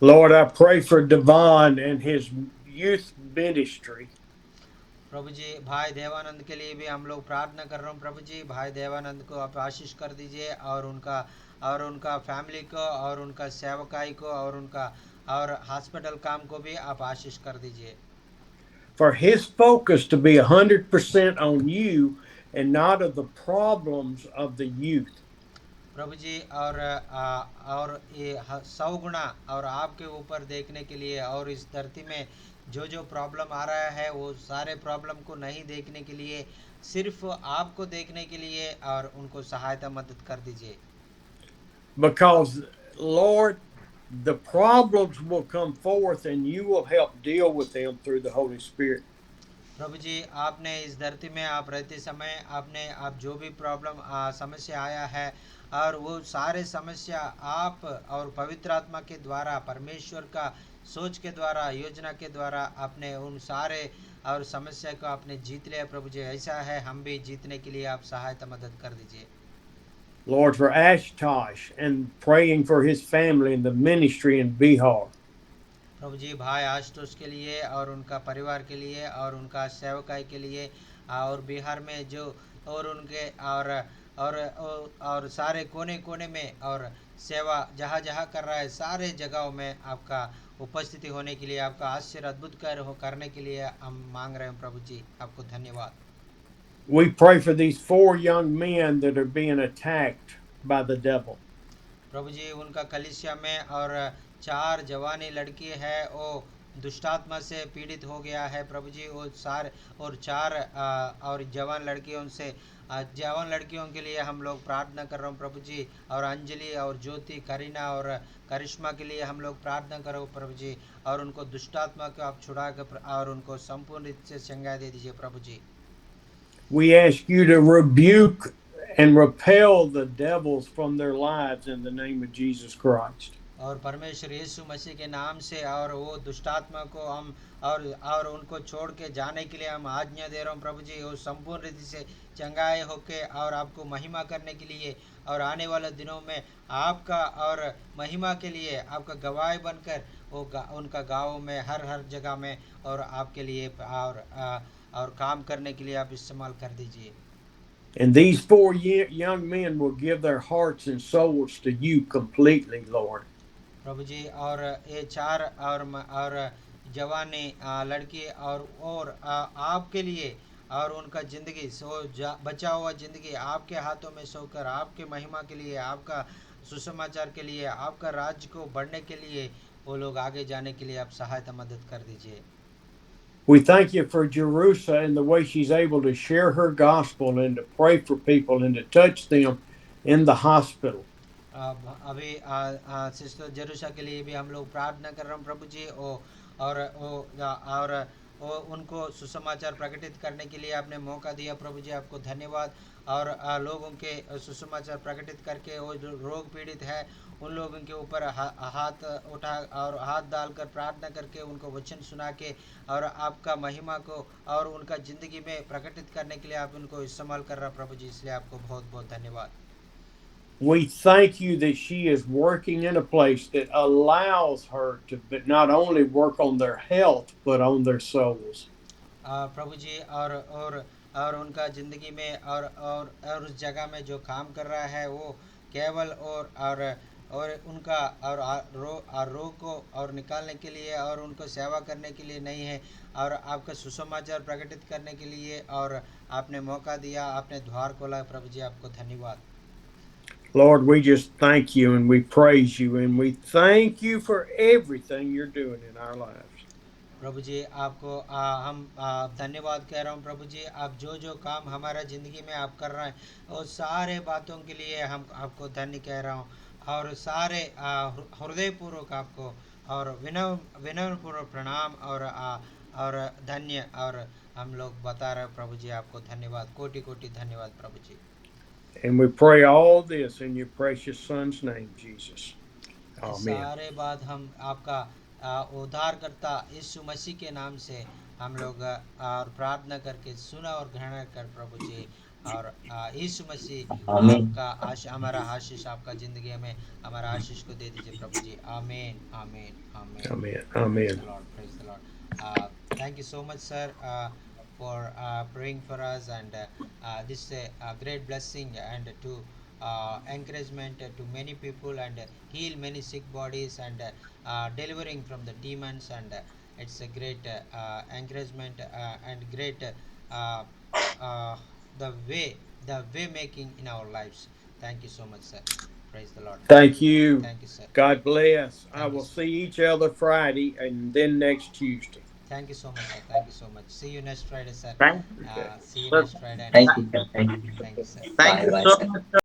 Lord, I pray for Devon and his youth ministry. प्रभु जी भाई देवानंद के लिए भी हम लोग प्रार्थना कर रहे हैं प्रभु जी, भाई देवानंद को आप आशीष कर दीजिए और उनका फैमिली को और उनका सेवकाई को और उनका और हॉस्पिटल काम को भी आप आशीष कर दीजिए। For his focus to be 100% on you and not of the problems of the youth. प्रभु जी और ये 100 गुना और आपके ऊपर देखने के लिए और इस धरती में जो जो प्रॉब्लम आ रहा है वो सारे प्रॉब्लम को नहीं देखने के लिए, सिर्फ आपको देखने के लिए और उनको सहायता मदद कर दीजिए। Because, Lord, the problems will come forth and you will help deal with them through the Holy Spirit. प्रभु जी आपने इस धरती में आप रहते समय आप जो भी प्रॉब्लम समस्या आया है और वो सारे समस्या आप और पवित्र आत्मा के द्वारा, परमेश्वर का सोच के द्वारा, योजना के द्वारा आपने उन सारे और समस्या को आपने जीत लिया प्रभु जी। ऐसा है, हम भी जीतने के लिए आप सहायता मदद कर दीजिए। Lord, for Ashtosh and praying for his family and the ministry in Bihar. प्रभु जी भाई आशुतोष के लिए और उनका परिवार के लिए और उनका सेवकाई के लिए और बिहार में जो और उनके और सारे कोने कोने में और सेवा जहाँ जहाँ कर रहा है, सारे जगहों में आपका उपस्थिति होने के लिए, आपका आश्चर्य अद्भुत करने के लिए हम मांग रहे हैं प्रभु जी, आपको धन्यवाद। We pray for these 4 young men that are being attacked by the devil. प्रभु जी उनका कलीसिया में और 4 जवानी लड़की है वो दुष्टात्मा से पीड़ित हो गया है प्रभु जी, वो 4 और जवान लड़कियों के लिए हम लोग प्रार्थना कर रहे हैं प्रभु जी, और अंजलि और ज्योति, करीना और करिश्मा के लिए हम लोग प्रार्थना करो प्रभु जी, और उनको दुष्टात्मा को आप छुड़ा कर और उनको संपूर्ण रीति से चंगाई दे दीजिए प्रभु जी। We ask you to rebuke and repel the devils from their lives in the name of Jesus Christ. और परमेश्वर यीशु मसीह के नाम से और वो दुष्टात्मा को हम और उनको छोड़ के जाने के लिए हम आज्ञा दे रहा हूँ प्रभु जी, वो संपूर्ण रीति से चंगाए होके और आपको महिमा करने के लिए और आने वाले दिनों में आपका और महिमा के लिए आपका गवाही बनकर वो उनका गाँव में हर जगह में और आपके लिए और काम करने के लिए आप इस्तेमाल कर दीजिए। And these 4 young men will give their hearts and souls to you completely, Lord. प्रभु जी। और ये 4 और जवानी लड़की और आपके लिए और उनका ज़िंदगी बचा हुआ ज़िंदगी आपके हाथों में सोकर आपके महिमा के लिए, आपका सुसमाचार के लिए, आपका राज्य को बढ़ने के लिए, वो लोग आगे जाने के लिए आप सहायता मदद कर दीजिए। We thank you for Jerusa and the way she's able to share her gospel and to pray for people and to touch them in the hospital. अभी सिस्टर जरूसा के लिए भी हम लोग प्रार्थना कर रहे हैं प्रभु जी। और उनको सुसमाचार प्रकटित करने के लिए आपने मौका दिया प्रभु जी, आपको धन्यवाद। और लोगों के सुसमाचार प्रकटित करके वो जो रोग पीड़ित है उन लोगों के ऊपर हाथ उठा और हाथ डालकर प्रार्थना करके उनको वचन सुना के और आपका महिमा को और उनका ज़िंदगी में प्रकटित करने के लिए आप उनको इस्तेमाल कर रहा प्रभु जी, इसलिए आपको बहुत बहुत धन्यवाद। We thank you that she is working in a place that allows her to not only work on their health but on their souls. प्रभु जी और उनका ज़िंदगी में और उस जगह में जो काम कर रहा है वो केवल और उनका रोग को और निकालने के लिए और उनको सेवा करने के लिए नहीं है, और आपका सुसमाचार प्रकटित करने के लिए और आपने मौका दिया, आपने द्वार खोला प्रभु जी, आपको धन्यवाद। Lord, we just thank you and we praise you and we thank you for everything you're doing in our lives. प्रभु जी आपको हम धन्यवाद कह रहा हूँ प्रभु जी, आप जो काम हमारा ज़िंदगी में आप कर रहे हैं और सारे बातों के लिए हम आपको धन्य कह रहा हूँ, और सारे हृदयपूर्वक आपको और विनम्रपूर्वक प्रणाम और धन्य और हम लोग बता रहे हैं प्रभु जी, आपको धन्यवाद, कोटि कोटि धन्यवाद प्रभु जी। And we pray all this in your precious Son's name, Jesus. Amen. सारे बात हम आपका उद्धारकर्ता यीशु मसीह के नाम से हम लोग और प्रार्थना करके सुना और ग्रहण कर प्रभु जी। और यीशु मसीह आपका हमारा आशीष आपका ज़िंदगी में हमारा आशीष को दे दीजिए प्रभु जी। आमीन आमीन आमीन। Amen. Amen. Praise the Lord. Thank you so much, sir, for praying for us, and this is a great blessing and to encouragement to many people and heal many sick bodies and delivering from the demons, and it's a great encouragement and great the way making in our lives. Thank you so much, sir. Praise the Lord. Thank you. Thank you, sir. God bless. I Thank you, will sir. see each other Friday and then next Tuesday. Thank you so much, sir. Thank you so much. See you next Friday, sir. Thank See you Sir, next Friday. Thank you, sir. Thank you. Thank you, sir. thank Bye, you bye, so sir. much.